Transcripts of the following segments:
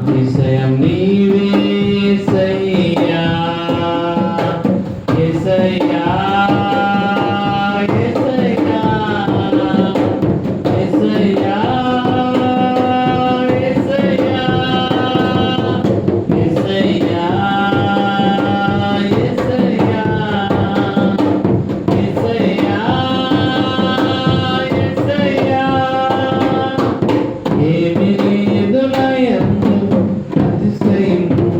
అతిశయం నీవే యేసయ్యా, యేసయ్యా, యేసయ్యా, యేసయ్యా, యేసయ్యా, యేసయ్యా, యేసయ్యా, యేసయ్యా, యేసయ్యా. ఏమి లేదు నాయందు అతిశయము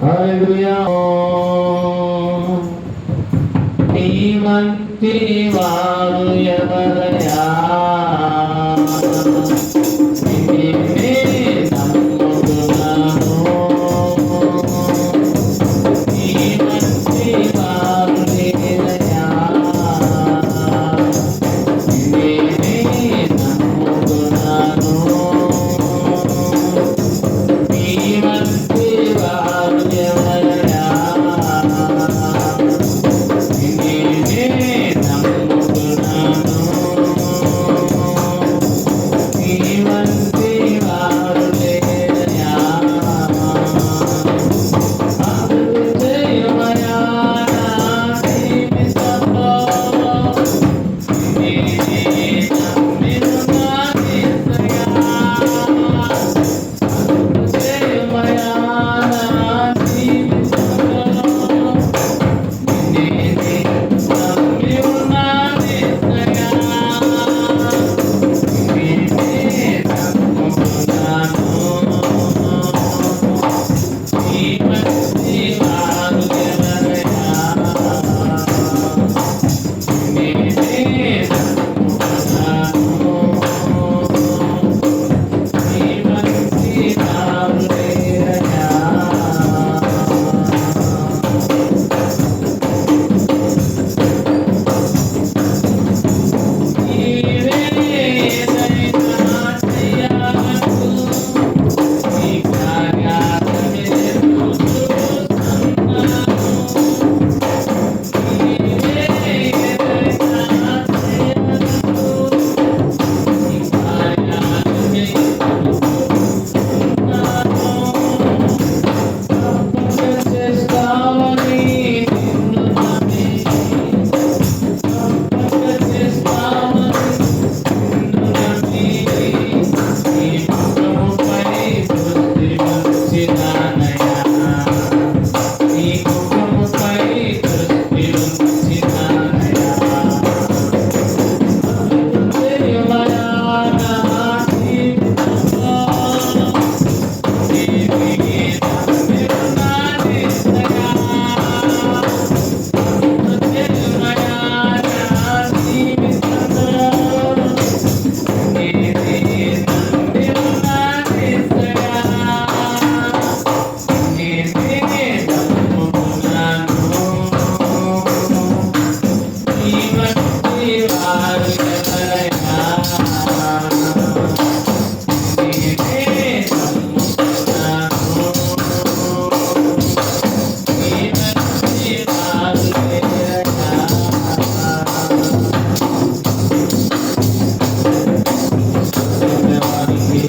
హల్లెలూయా. నీ వంటి వారు ఎవరయ్యా, నిన్నే నమ్ముకున్నాను. నీ వంటి వారు లేరయ్యా, నిన్నే నమ్ముకున్నాను. నీ వంటి వారు ఎవరయ్యా, నిన్నే నమ్ముకున్నాను. నీ వంటి వారు లేరయ్యా, అద్భుతమయా నా జీవితంలో నిన్నే నమ్మిన యేసయ్యా. అద్భుతమయా నా జీవితంలో నిన్నే నమ్మిన యేసయ్యా. నిన్నే నమ్ముకున్నాను. నీ వంటి వారు ఎవరయ్యా, నిన్నే నమ్ముకున్నాను. నీ వంటి వారు లేరయ్యా. నీవే ఏదైనా చేయాలంటూ నీ కార్యాలనే చూస్తున్నాను. నీవే ఏదైనా చేయాలంటూ నీ కార్యాలనే చూస్తున్నాను. తప్పక చేస్తావని నిన్ను నమ్మి, తప్పక చేస్తావని నిన్ను నమ్మి, నీ ముఖముపై దృష్టి ఉంచినానయ్యా. నీ ముఖముపై దృష్టి ఉంచినానయ్యా. అద్భుతమయా నా జీవితంలో నిన్నే నమ్మిన యేసయ్యా. అద్భుతమయా నా జీవితంలో నిన్నే నమ్మిన యేసయ్యా. నిన్నే నమ్ముకున్నాను. నీ వంటి వారు ఎవరయ్యా, నిన్నే నమ్ముకున్నాను. నీ వంటి వారు లేరయ్యా. దేవానికి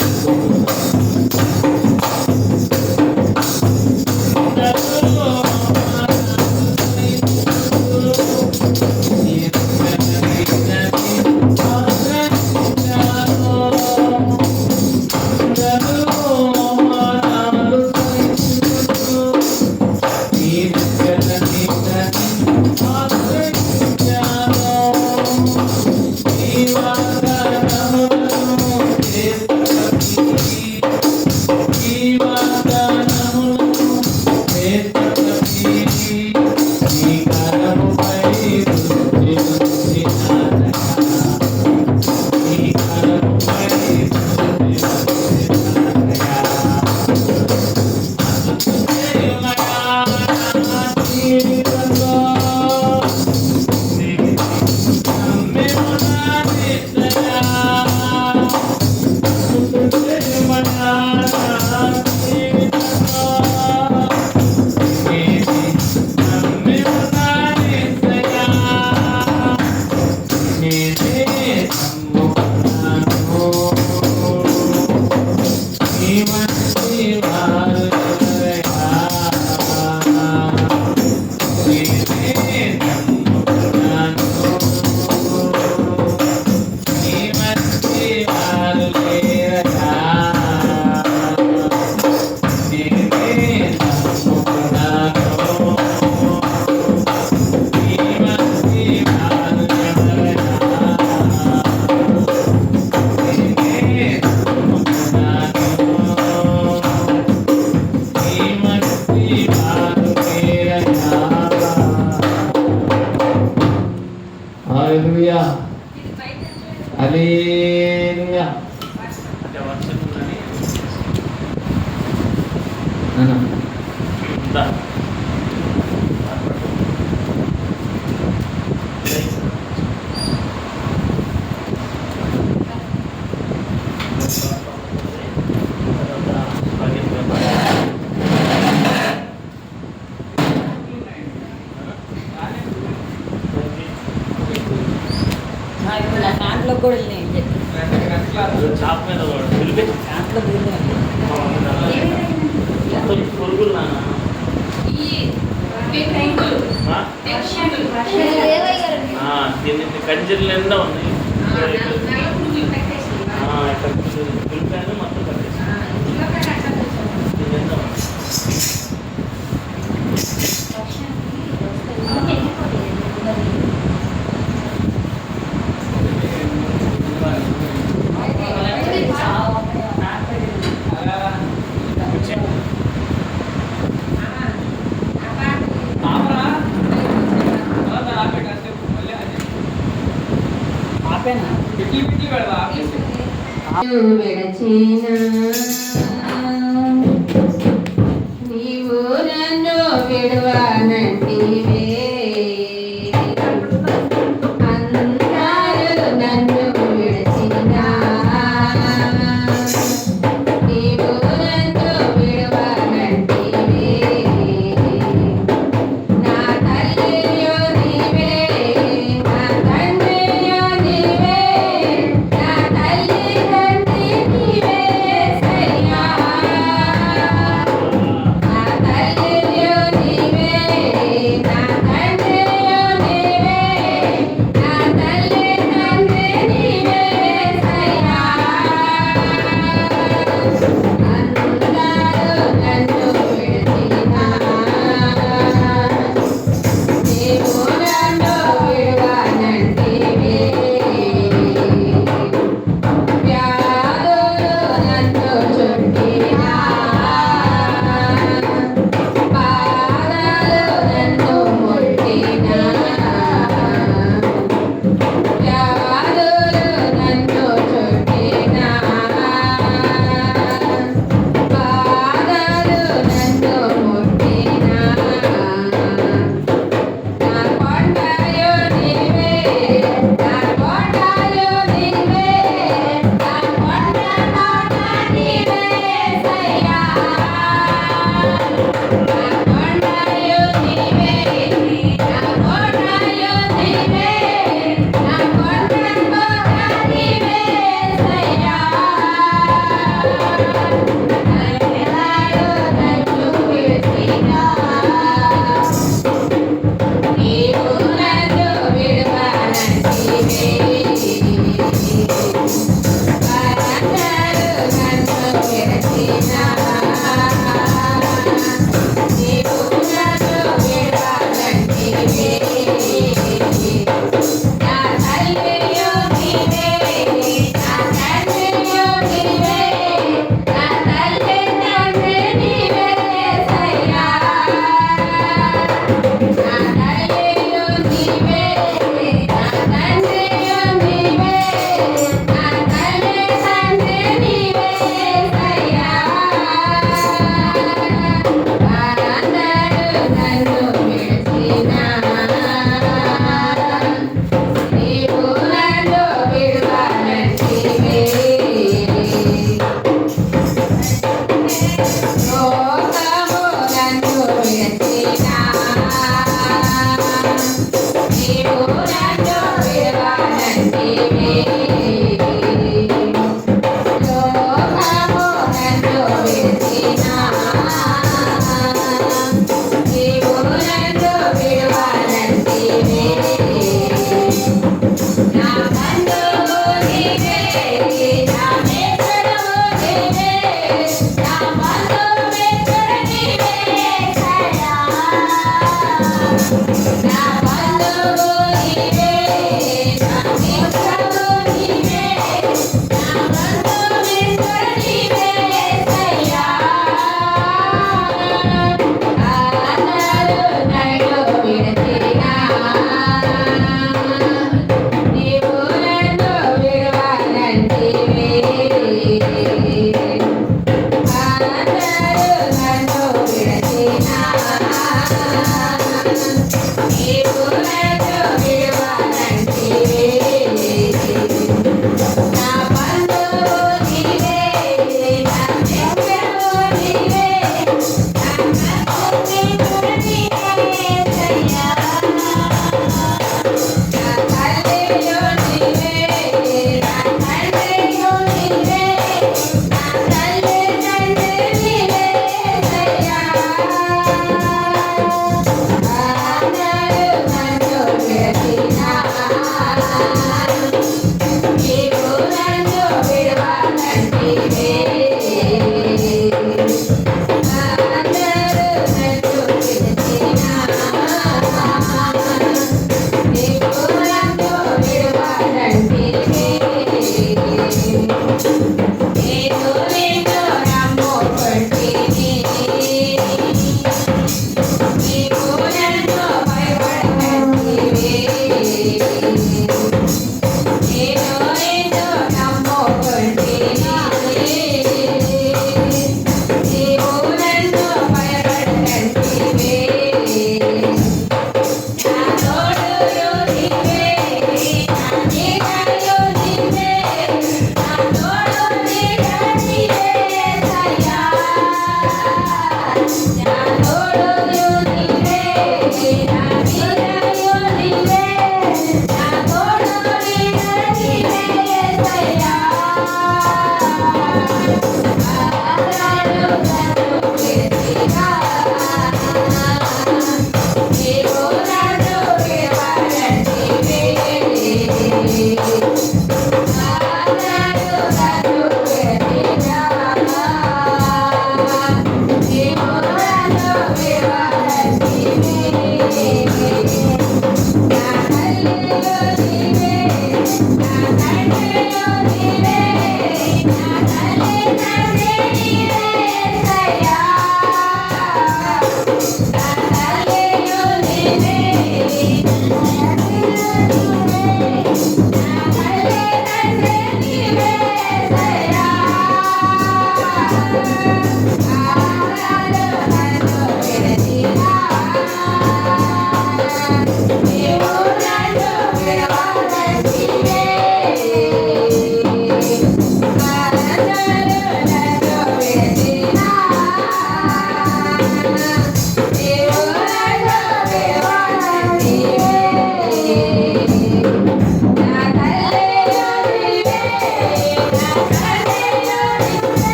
దా. ఇప్పుడు నా దాంట్లో కూడా వెళ్ళినాయి చాప్ మీద పిలిపి దాంట్లో వెళ్ళినాయి పురుగులు నాన్న దీన్ని కంచెలు నిండా ఉన్నాయి ఇక్కడ పిలిపాను మొత్తం కట్టేసి నిండా ఉంది. ఆపేనా నీవు నన్ను విడవనంటివే అందరూ నన్ను విడచినా నీవు నన్ను విడవనంటివే నా తల్లియో నీవే నా తండ్రియో నీవే నా తల్లి తండ్రి నీవే యేసయ్యా నా తల్లియో నీవే నా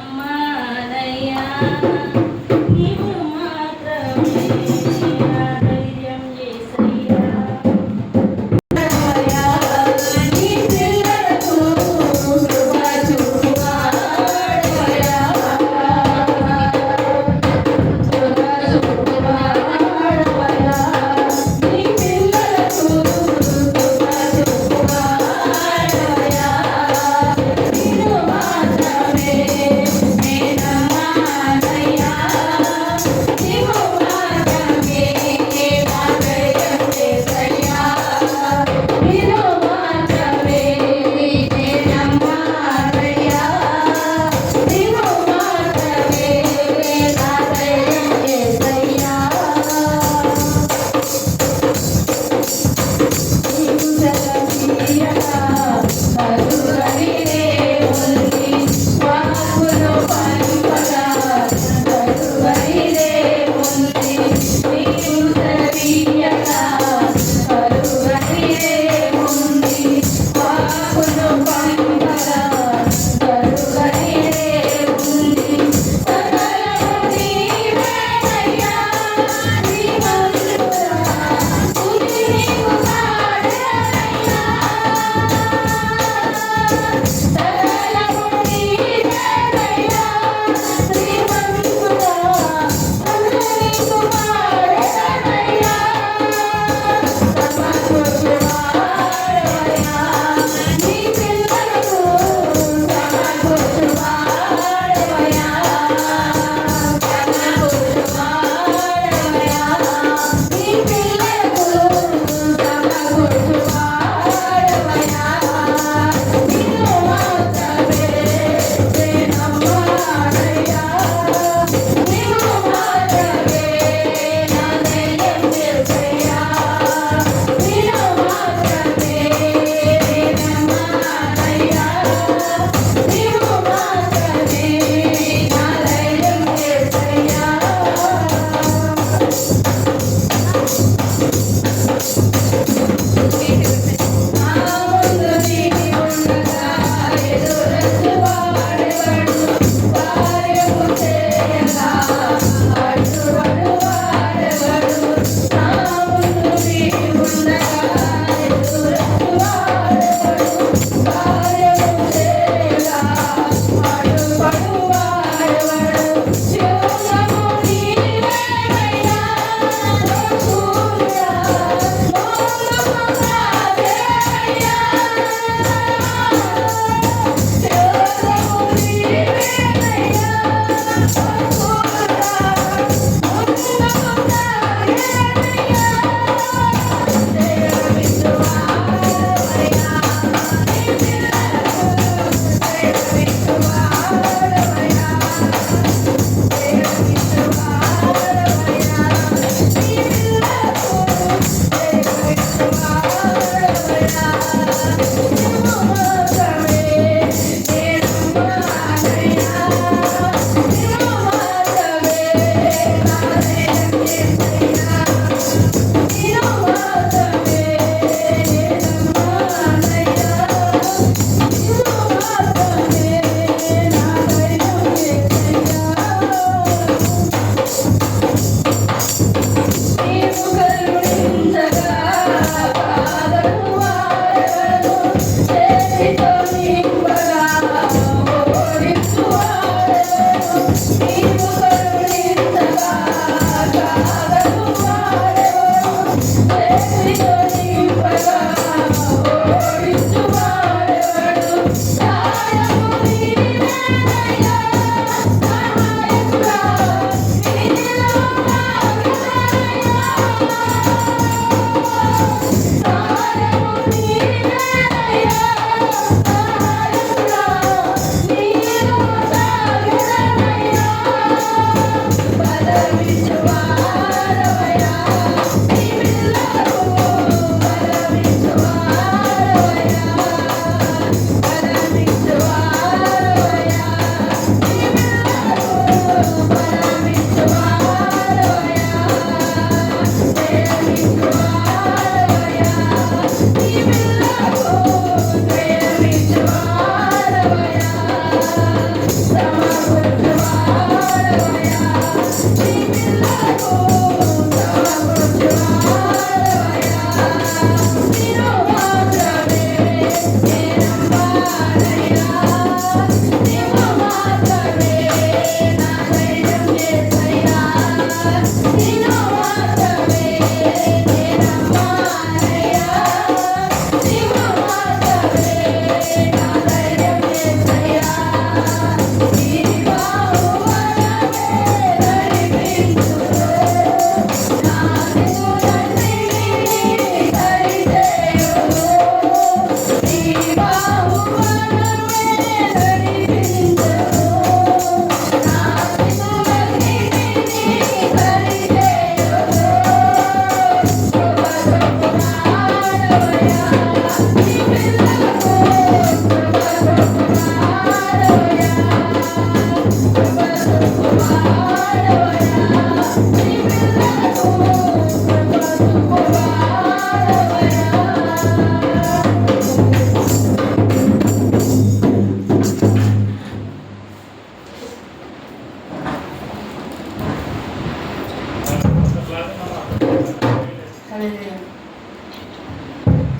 నేనమ్మానయ్యా నీవు మాత్రమే నా ధైర్యం యేసయ్యా నీ పిల్లలకు కృప చూపువాడవయ్యా నీ పిల్లలకు కృప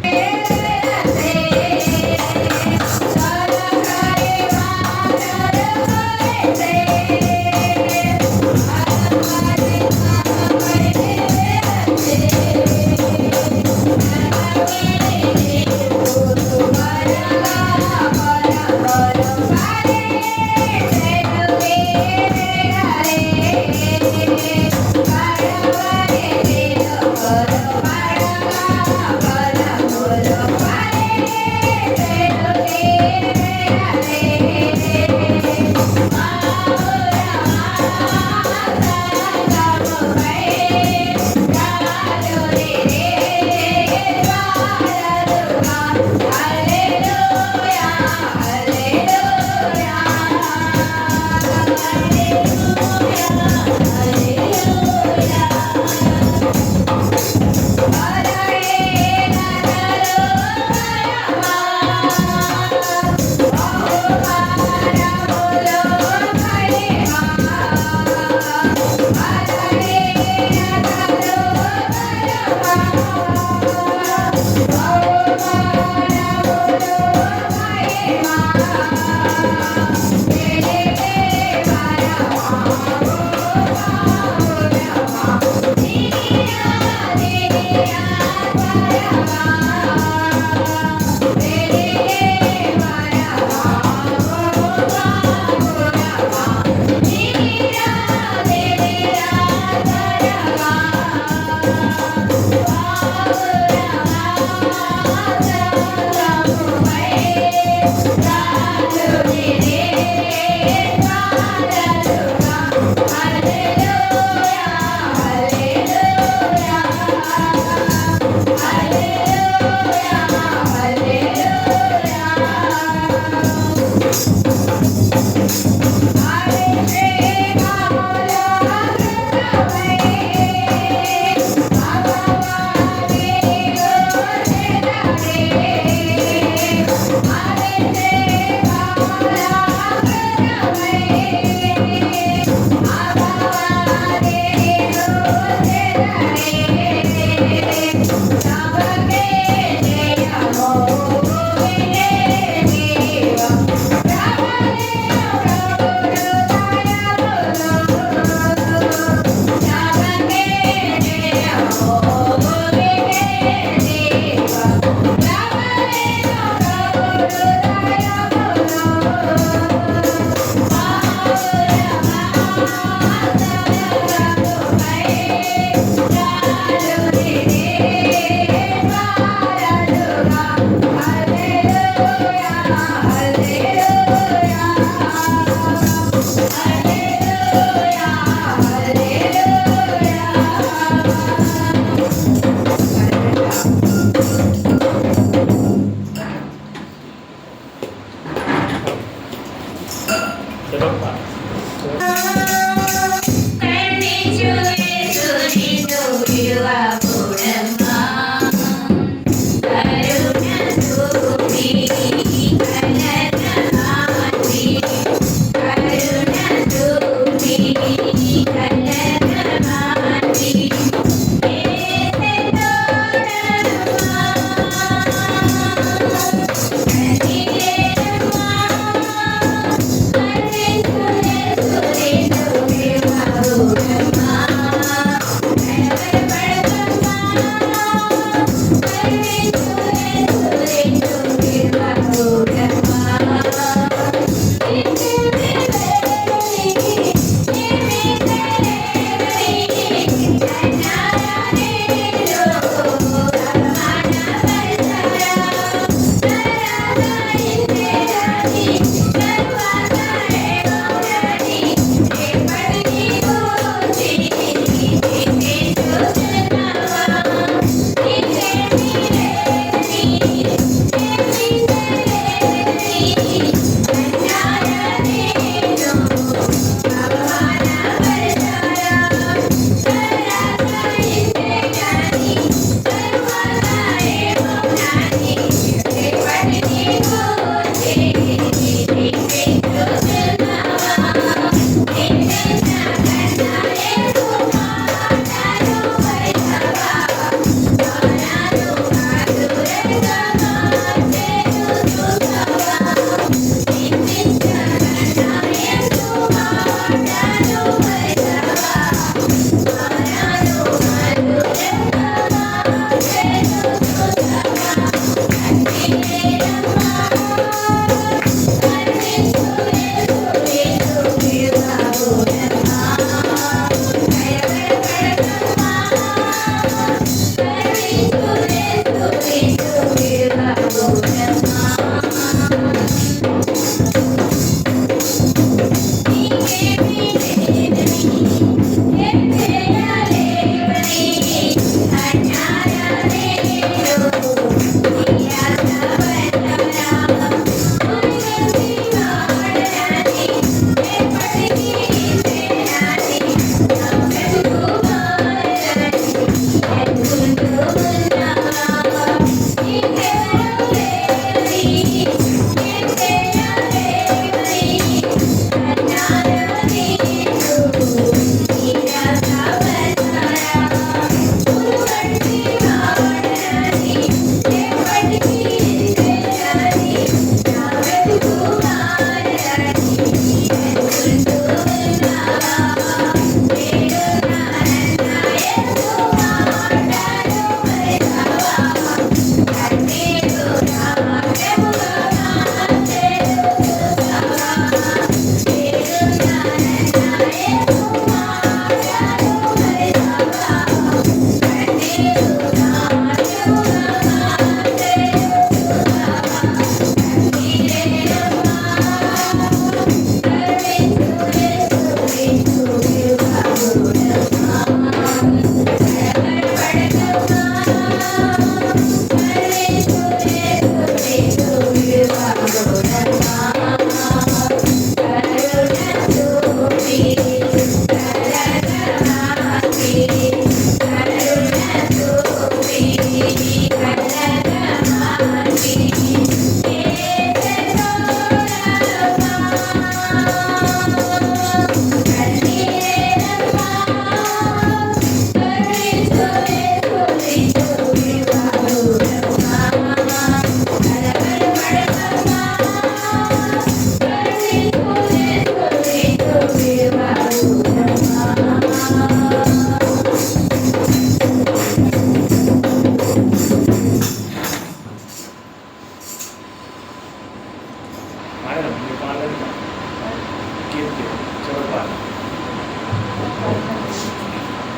Hey,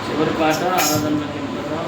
చివరి పాట ఆరాధనలోకి వెళ్తాం.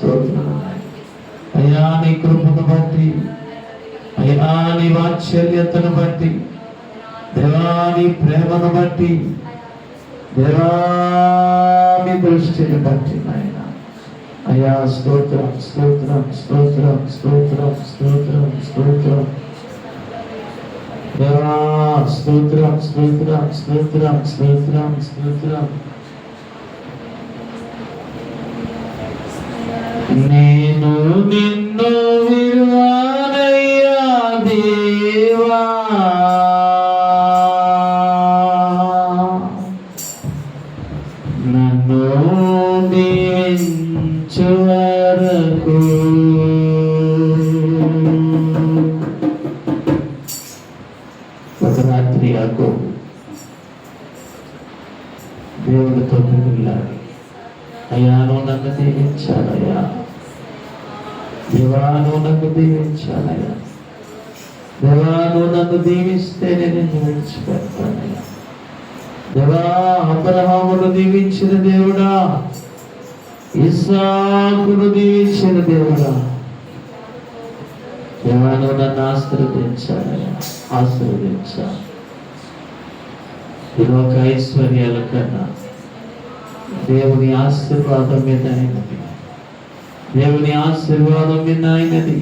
స్తోత్రం అయ్యా. నీ కృపను బట్టి అయ్యా, నీ వాత్సల్యతను బట్టి దేవా, నీ ప్రేమను బట్టి దేవా, నీ దృష్టిని బట్టి నాయన అయ్యా స్తోత్రం స్తోత్రం స్తోత్రం స్తోత్రం స్తోత్రం స్తోత్రం దేవా, స్తోత్రం స్తోత్రం స్తోత్రం స్తోత్రం స్తోత్రం. నేను నిన్ను విడువనయ్యా దేవా, నన్ను దీవించు వరకు ఒక రాత్రి యాకోబు దేవుడితో వెళ్ళాడు. అయ్యా, నువ్వు నన్ను దీవించాలయ్యా దేవా, నువ్వు నన్ను దీవించాలయ్యా దేవా, నువ్వు నన్ను దీవిస్తే నేను విడిచిపెడతానయ్యా దేవా. అబ్రహామును దీవించిన దేవుడా, ఇస్సాకును దీవించిన దేవుడా దేవా, నువ్వు నన్ను ఆశీర్వదించాలయ్యా, ఆశీర్వదించాలి. ఈ లోక ఐశ్వర్యాల కన్నా దేవుని ఆశీర్వాదం మీద అయినది, దేవుని ఆశీర్వాదం మీద అయినది.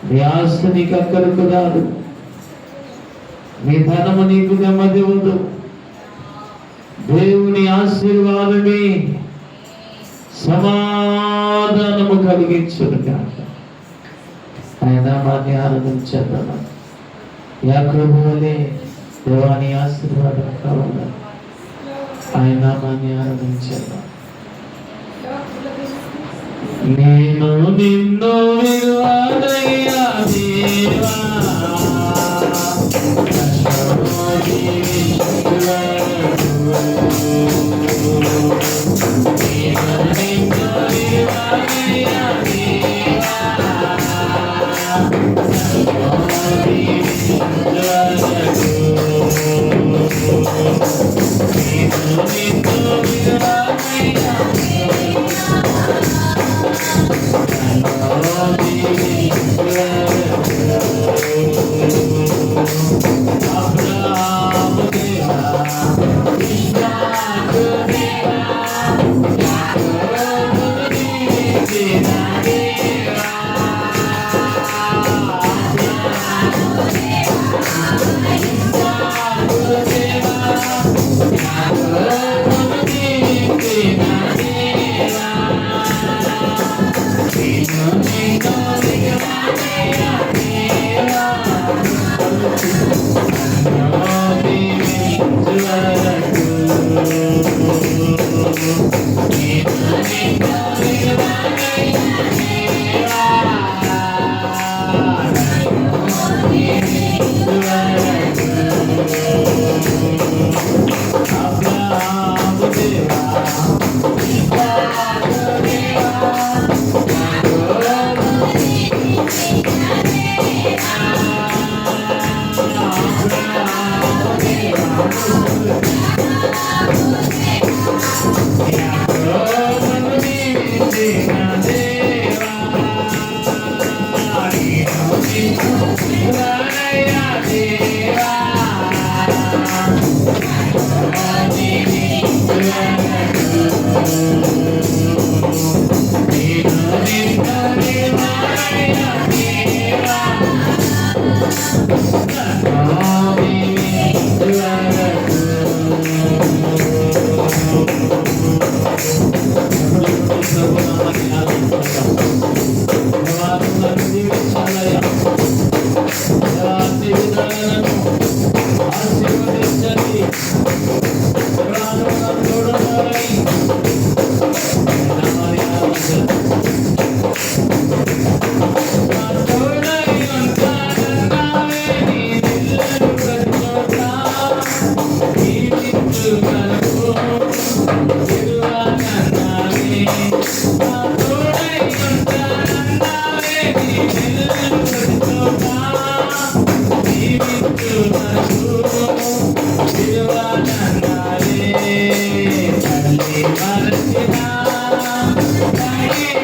నీ ఆస్తి నీకు అక్కడకు రాదు, నీ ధనము నీకు నెమ్మది ఇవ్వదు. దేవుని ఆశీర్వాదమే సమాధానము కలిగించును కాక. ఆయన మాని ఆనందించేద్దాం. యాకోబు వలె దేవాని ఆశీర్వాదం కావాలి. ఆయన నామాన్ని ఆరాధించేద్దాం. నేను నిన్ను విడువనయ్యా దేవా, Thank you.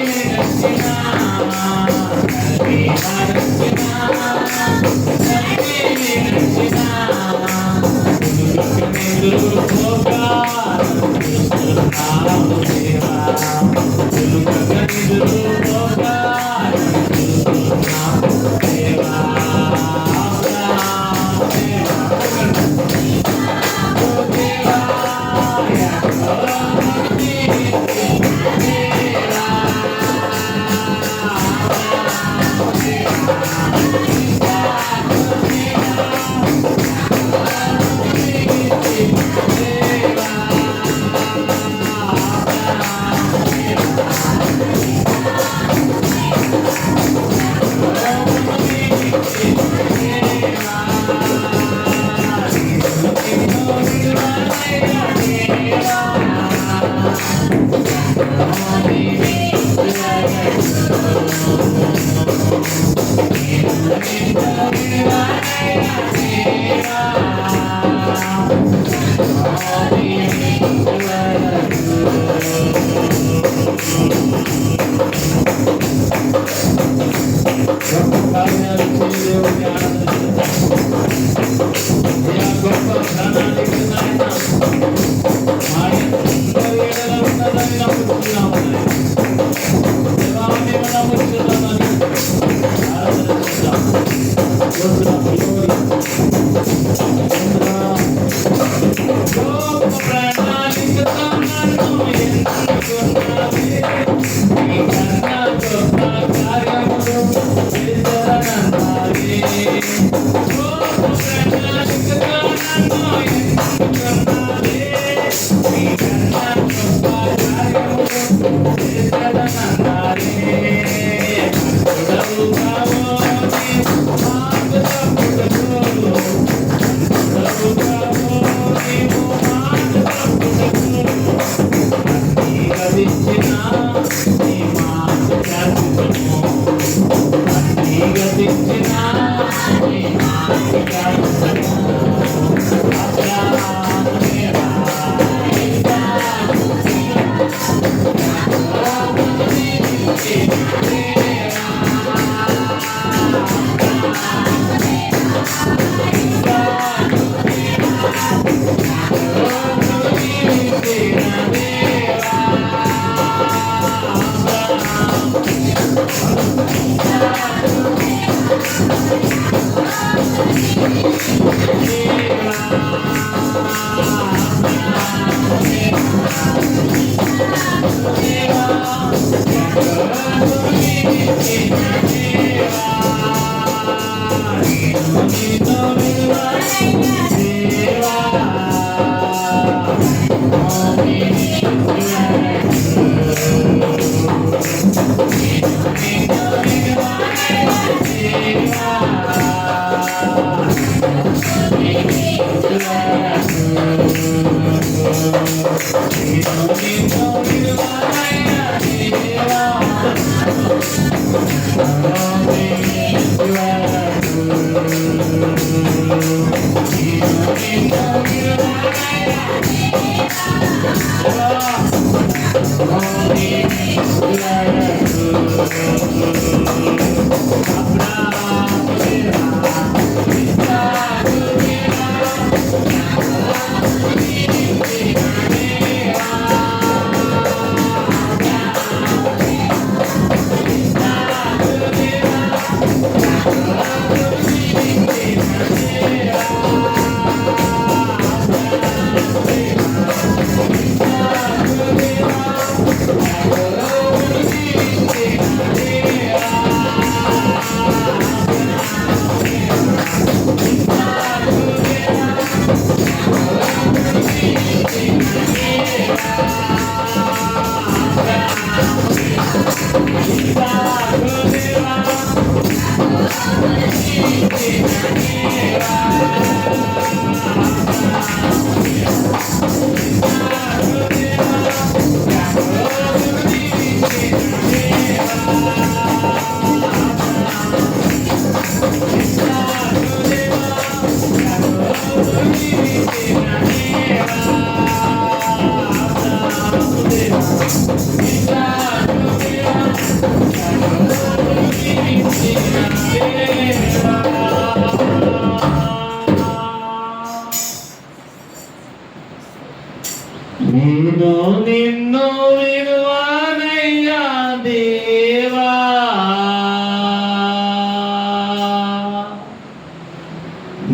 నేను నిన్ను నిన్ను విడువనయ్యా దేవా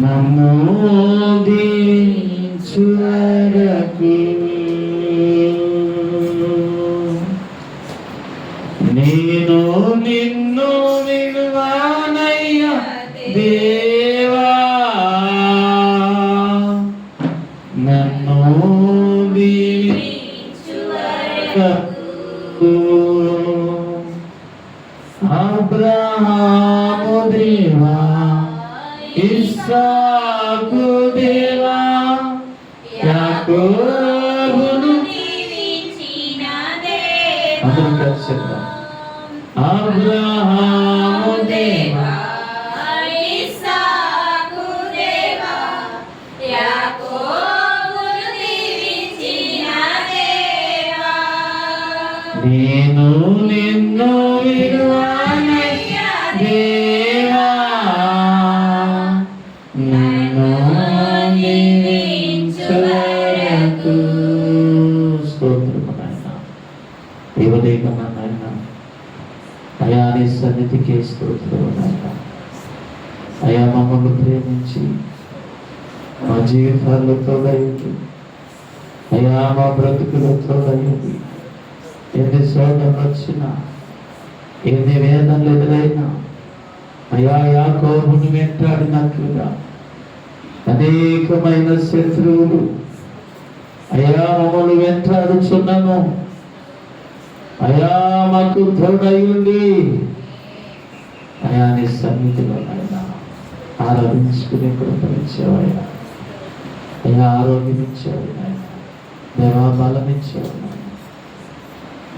నన్ను దీవించు వరకు నేను నిన్ను విడువనయ్యా దేవా నన్ను దీవించు వరకు అబ్రహాము దేవా ఇస్సాకు దేవా యాకోబును అందరం కలిసి చెప్దాం అబ్రహాము దేవా నేను నిన్ను విడువనయ్యా దేవా నన్ను దీవించు వరకు స్తోత్రము నాయనా దేవదేవన నాయనా అయా నీ సన్నిధికి స్తోత్రము నాయనా అయా మమ్మల్ని ప్రేమించి మా జీవితాల్లో తోడైంది అయా మా బ్రతుకులో తోడైంది ఎన్ని శోధనలు వచ్చినా ఎన్ని వేదనలు ఎదురైనా అయా యాకోబును వెంటాడినట్లుగా అనేకమైన శత్రువులు అయా మమ్మల్ని వెంటాడుచున్నాను అయా మాకు తోడయ్యుండి అయా నీ సన్నిధిలో అయినా ఆరాధించుకునే కృపనిచ్చావయ్యా అయా ఆరోగ్యం ఇచ్చావు నాయన దేవా బలం ఇచ్చావు నాయన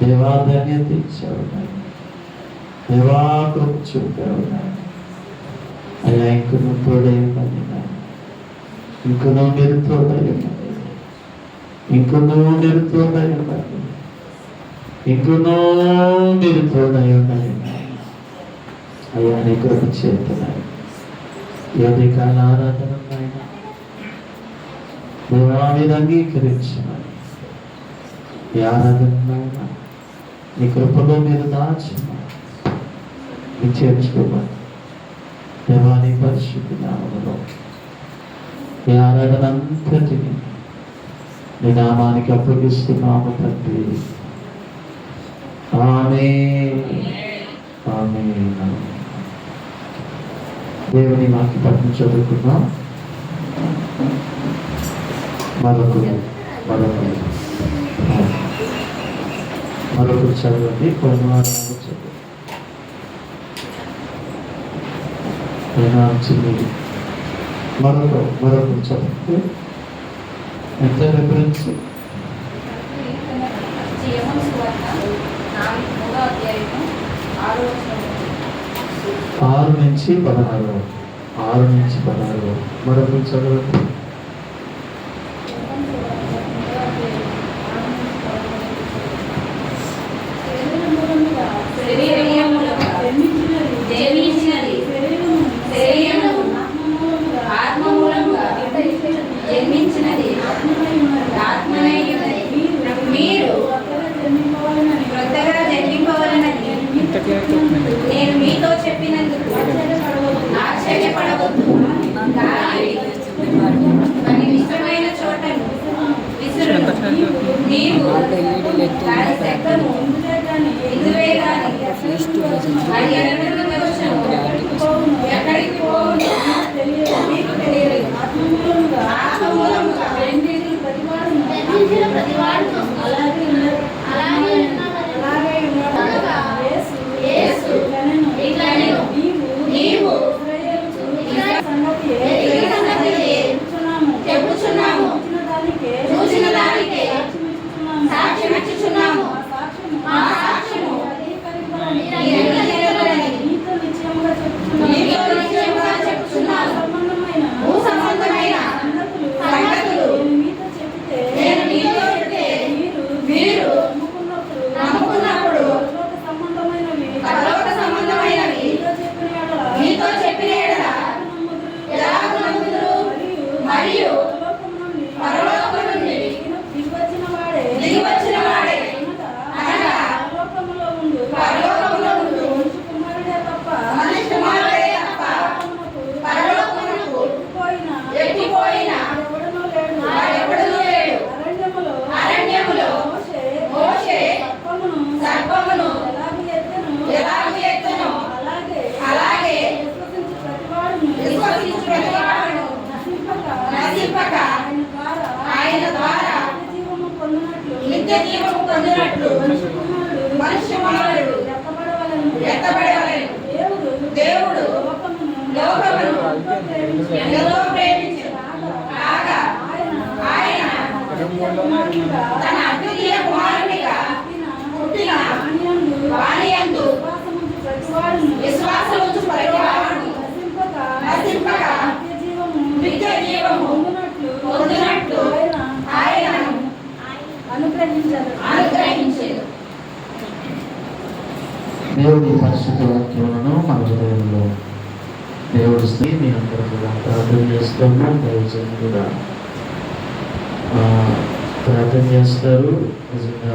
దేవా ధన్యత ఇచ్చావు నాయన దేవా కృప చూపావు నాయన అయ్యా ఇంకను తోడై ఉన్నది నాయన ఇంకను మీరు తోడై ఉన్నది ఇంకను మీరు తోడై ఉన్నది ఇంకను మీరు తోడై ఉన్నది అయ్యా నీ కృప చేస్తున్నాయి ఏది కాల ఆరాధన నాయన దేవా మీరు అంగీకరించమని ఈ ఆరాధన నాయన నీ కృపలో మీరు దాచమని మీరు చేర్చుకోమని దేవా నీ పరిశుద్ధ నామములో ఈ ఆరాధన అంతటిని నీ నామానికి అప్పగిస్తున్నాము తండ్రి ఆమేన్ ఆమేన్. దేవుని వాక్య పఠనం చదువుకున్నాం. మరొకరు చదవండి. పోయిన వారం చదువు మరొకరు చదివితే ఎంత రిఫరెన్స్ 6 నుంచి 16 మరొకరు చదవండి. నేను మీతో చెప్పినందుకు ఆశ్చర్యపడవద్దు. కానీ ఇష్టమైన చోటను నీవు దాని శక్తము ఇందువే గాని అది ఎక్కడికి పోవును నీకు తెలియదు. ఆత్మమూలముగా ప్రతివాడును అలాగే యేసు ఇట్లనెను, నీవు చెప్పుచున్నాము, చూసిన దానికే సాక్ష్యమిచ్చుచున్నాము. మా సాక్ష్యము నీతో నిశ్చయముగా చెప్పుచున్నాము. భూసంబంధమైన సంగతులు నేను మీతో చెప్తే మీరు నమ్ముకున్నప్పుడు పరలోక సంబంధమైనవి మీతో చెప్పిన యెడల ఎలాగ నమ్ముదురు? మరియు పరలోకం నుండి దిగివచ్చిన వాడే జీవము పొందినట్లు మనుష్య కుమారుడు ఎత్తబడవలెను. దేవుడు లోకమును ఎంతో ప్రేమించెను. కాగా ఆయన తన అద్వితీయ కుమారునిగా పుట్టిన వానియందు విశ్వాసముంచు ప్రతివాడును నశింపక నిత్య జీవము పొందినట్లు ఆయనను అనుగ్రహించెను. దేవుడి పరిశుద్ధ వాక్యములను మన హృదయంలో దేవుడి స్థితి మీ అందరూ కూడా ప్రార్థన చేస్తాము. దైవజనులు కూడా ప్రార్థన చేస్తారు. నిజంగా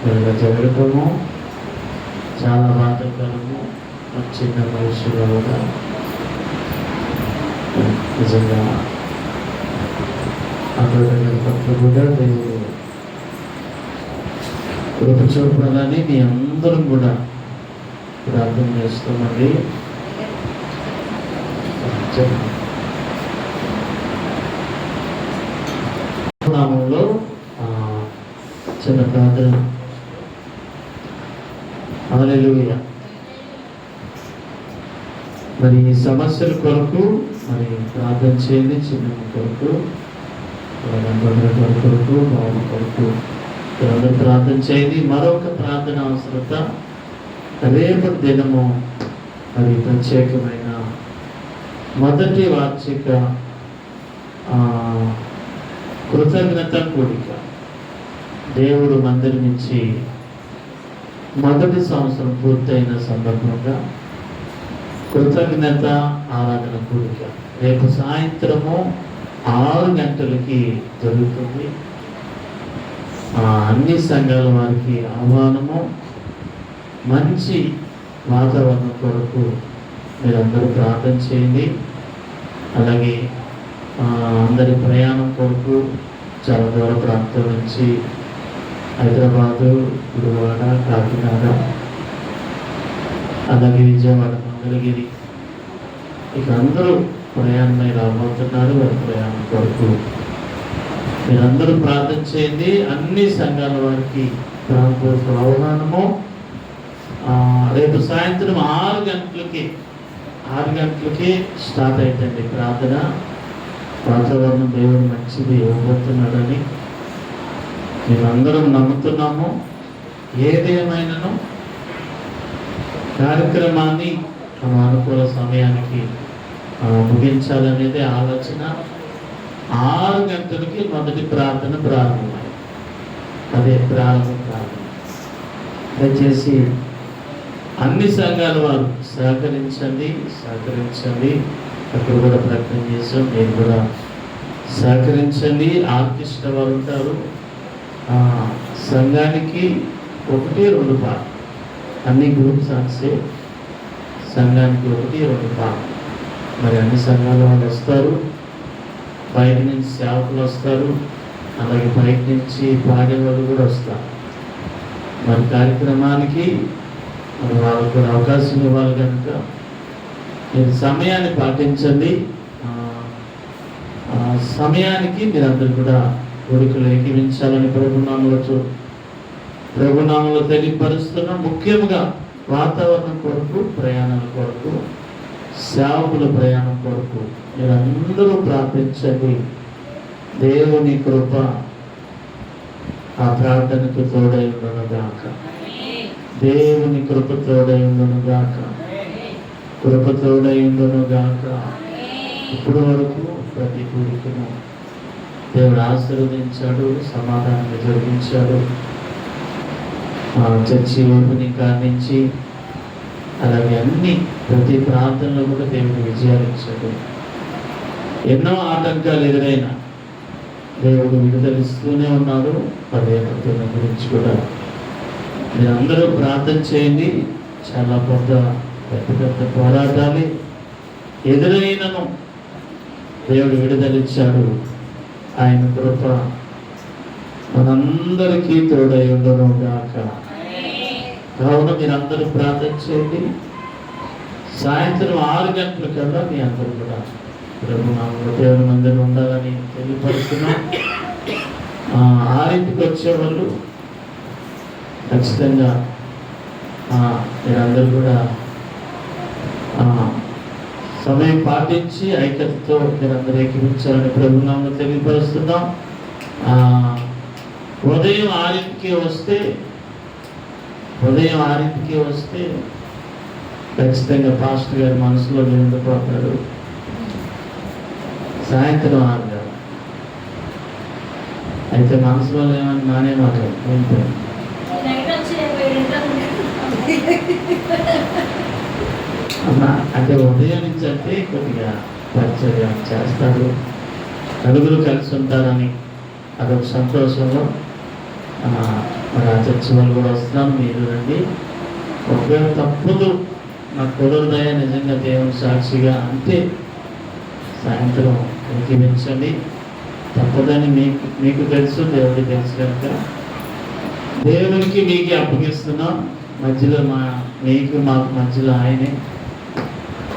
ఇలా జరగటము చాలా బాధాకరము. చిన్న వయసులో కూడా నిజంగా అక్కడ పట్ల కూడా దేవుడు కృప చూపాలని మీ అందరం కూడా ప్రార్థన చేస్తామండి. నామంలో చిన్న ప్రార్థన. హల్లెలూయా. మరి ఈ సమస్యల కొరకు మరి ప్రార్థన చేయండి. చిన్న కొరకు కొరకు బాబు కొరకు అందరూ ప్రార్థన చేయండి. మరొక ప్రార్థన అవసరత రేపు దినము మరి ప్రత్యేకమైన మొదటి వార్షిక కృతజ్ఞత కూడిక. దేవుడు మందిరం నుంచి మొదటి సంవత్సరం పూర్తయిన సందర్భంగా కృతజ్ఞత ఆరాధన కూడిక రేపు సాయంత్రము 6 గంటలకి జరుగుతుంది. అన్ని సంఘాల వారికి ఆహ్వానము. మంచి వాతావరణం కొరకు మీరందరూ ప్రార్థన చేయండి. అలాగే అందరి ప్రయాణం కొరకు చాలా దూర ప్రాంతం నుంచి హైదరాబాదు, గుడివాడ, కాకినాడ, అలాగే విజయవాడ, మంగళగిరి ఇక అందరూ ప్రయాణమై రాబోతున్నారు. వారి ప్రయాణం కొరకు మీరందరూ ప్రార్థన చేయండి. అన్ని సంఘాల వారికి ప్రాంతపు ఆహ్వానము. రేపు సాయంత్రం 6 గంటలకి స్టార్ట్ అవుతుంది ప్రార్థన. వాతావరణం దేవుడు మంచిది ఇవ్వబోతున్నాడని మేమందరం నమ్ముతున్నాము. ఏదేమైనాను కార్యక్రమాన్ని మనం అనుకూల సమయానికి ముగించాలనేది ఆలోచన. 6 గంటలకి మొదటి ప్రార్థన ప్రారంభమైంది. అదే ప్రారంభం. దయచేసి అన్ని సంఘాల వారు సహకరించండి. అక్కడ కూడా ప్రకటన చేసాం. నేను కూడా సహకరించండి. ఆర్కెస్ట్రా వారు ఉంటారు. సంఘానికి 1-2 పాటలు, అన్ని గ్రూప్ సాంగ్సే. సంఘానికి 1-2 పాటలు. మరి అన్ని సంఘాల వాళ్ళు వస్తారు. బయట నుంచి సేవకులు వస్తారు. అలాగే బయట నుంచి పాడేవాళ్ళు కూడా వస్తారు. మరి కార్యక్రమానికి వాళ్ళకు కూడా అవకాశం ఇవ్వాలి కనుక మీరు సమయాన్ని పాటించండి. సమయానికి మీరందరూ కూడా కోరికలు ఏకీవించాలని ప్రభునామంలో తెలియపరుస్తున్నాం. ముఖ్యంగా వాతావరణం కొరకు, ప్రయాణాల కొరకు, సేవకుల ప్రయాణం కొరకు మీరందరూ ప్రార్థించండి. దేవుని కృప ఆ ప్రార్థనకు తోడై ఉండను గాక. దేవుని కృప తోడై ఉండను గాక. ఇప్పుడు వరకు ప్రతి కోరికను దేవుడు ఆశీర్వదించాడు, సమాధానంగా జరిగించాడు. చర్చి ఓపెనింగ్ కానించి అలాగే అన్ని ప్రతి ప్రాంతంలో కూడా దేవుడు విజయాలు ఇచ్చాడు. ఎన్నో ఆటంకాలు ఎదురైనా దేవుడు విడుదలిస్తూనే ఉన్నాడు. పదే గురించి కూడా మీరందరూ ప్రార్థన చేయండి. చాలా పెద్ద పోరాటాలు ఎదురైనను దేవుడు విడుదలిచ్చాడు. ఆయన కృప మనందరికీ తోడై ఉండను గాక. కావున మీరందరూ ప్రార్థన చేయండి. సాయంత్రం 6 గంటలకల్లా మీ అందరూ కూడా ప్రభునామంలో దేవుని మందిరం ఉండాలని తెలియపరుస్తున్నాం. 6ంటికి వచ్చేవాళ్ళు ఖచ్చితంగా మీరందరూ కూడా సమయం పాటించి ఐక్యతతో మీరందరూ ఏకీపించాలని ప్రభునామములో తెలియపరుస్తున్నాం. ఉదయం 6ంటికి వస్తే ఖచ్చితంగా పాస్టర్ గారి మనసులో నిండిపోతాడు. సాయంత్రం 6 గంటలు అయితే మనసులో ఏమని నానే మాట అమ్మా అంటే ఉదయం నుంచి అంటే కొద్దిగా పరిచర్య చేస్తారు, నలుగురు కలిసి ఉంటారని అదొక సంతోషంలో మరి ఆ చర్చి వాళ్ళు కూడా వస్తున్నాం. మీరు రండి. ఒకవేళ తప్పదు నాకు కుదరదయా నిజంగా దేవుని సాక్షిగా అంటే సాయంత్రం ఏకీవించండి. తప్పదని మీకు తెలుసు, దేవుడికి తెలుసు కనుక దేవునికి మీకు అప్పగిస్తున్నాం. మధ్యలో మాకు మధ్యలో ఆయనే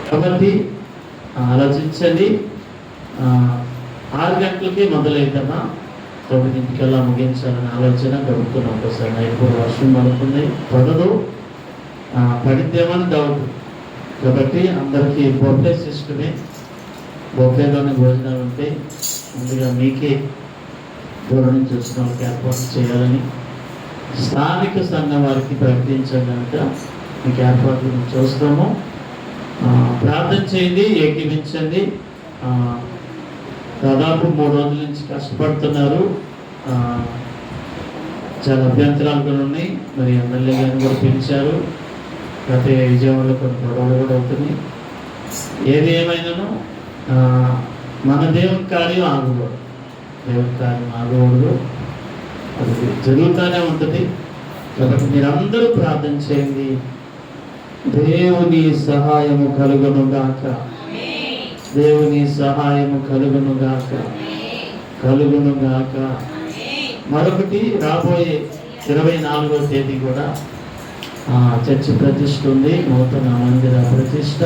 కాబట్టి ఆలోచించండి. 6 గంటలకి మొదలైతమా 9ంటికల్లా ముగించాలని ఆలోచన గడుపుతున్నాం. ఒకసారి నైట్ వర్షం పడుతుంది, పడదు, పడిద్దేమని డౌట్. కాబట్టి అందరికీ బొఫే సిస్టమే, బొఫేలోనే భోజనాలు ఉంటాయి. ముందుగా మీకే దూరం నుంచి వచ్చిన వాళ్ళకి ఏర్పాటు చేయాలని స్థానిక సంఘం వారికి ప్రకటించాం కనుక మీకు ఏర్పాట్లు చూస్తాము. ప్రార్థన చేయండి, ఏకీవించండి. దాదాపు 3 రోజుల నుంచి కష్టపడుతున్నారు. చాలా అభ్యంతరాలు కూడా ఉన్నాయి. మరి ఎమ్మెల్యే గారిని కూడా పిలిచారు. గత విజయవాడలో కొన్ని గొడవలు కూడా అవుతున్నాయి. ఏది ఏమైనాను మన దేవుని కార్యం ఆగకూడదు. దేవుని కార్యం ఆగకూడదు, అది జరుగుతూనే ఉంటుంది. కాబట్టి మీరందరూ ప్రార్థన చేయండి. దేవుని సహాయము కలుగునుగాక, దేవుని సహాయము కలుగునుగాక. మరొకటి రాబోయే 24వ తేదీ కూడా చర్చి ప్రతిష్ఠ ఉంది, నూతన మందిర ప్రతిష్ఠ.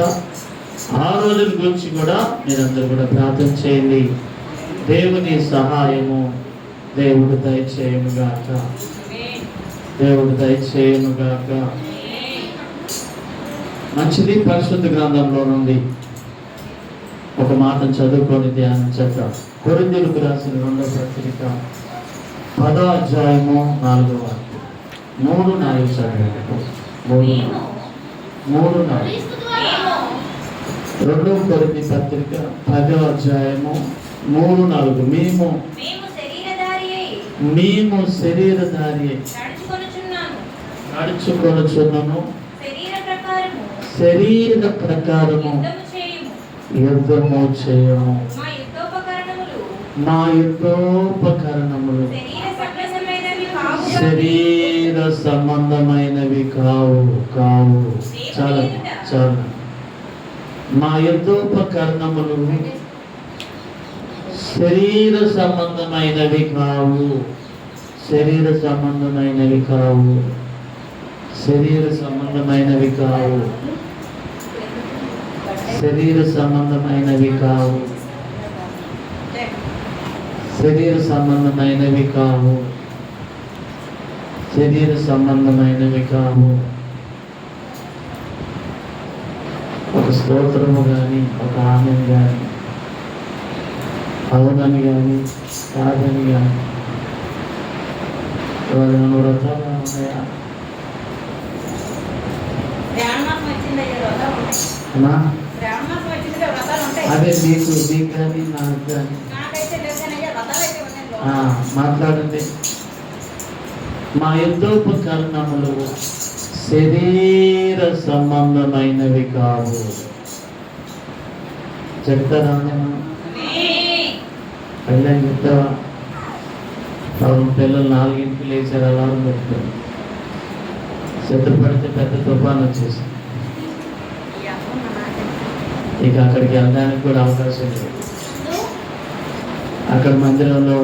ఆ రోజుల గురించి కూడా మీరందరూ కూడా ప్రార్థన చేయండి. దేవుని సహాయము దేవుడు దయచేయునుగాక. మంచిది. పరిశుద్ధ గ్రంథంలో నుండి ఒక మాటను చదువుకొని ధ్యానించక కొరింథీయులకు రాసిన 2వ పత్రిక 10వ అధ్యాయము 4వ వాక్యం 3-4 చదవండి. 3-4 2వ కొరింథీ పత్రిక 10వ అధ్యాయము 3-4 మేము శరీరధారి నడుచుకొనుచున్నాను, శరీర ప్రకారము యుద్ధము చేయము. మా యుద్ధోపకరణములు శరీర సంబంధమైనవి కావు. చాలా మా యుద్ధోపకరణములు శరీర సంబంధమైనవి కావు. ఒక స్తోత్రము కానీ, ఒక ఆమెను కానీ, అవునని కానీ, కాదని కానీ, వ్రతాలు ఉన్నాయా? అదే మీకు కానీ నాకు కానీ మాట్లాడండి. మా యుద్ధోపకరణములు శరీర సంబంధమైనవి కావు. చెప్తారా? పెళ్ళని చెప్తావా? పిల్లలు 4ంటికి లేచారు, అలారం పెట్టుకొని శత్రు పడితే పెద్ద తుఫాను వచ్చేసింది. ఇక అక్కడికి వెళ్ళడానికి కూడా అవకాశం లేదు. అక్కడ మందిరంలో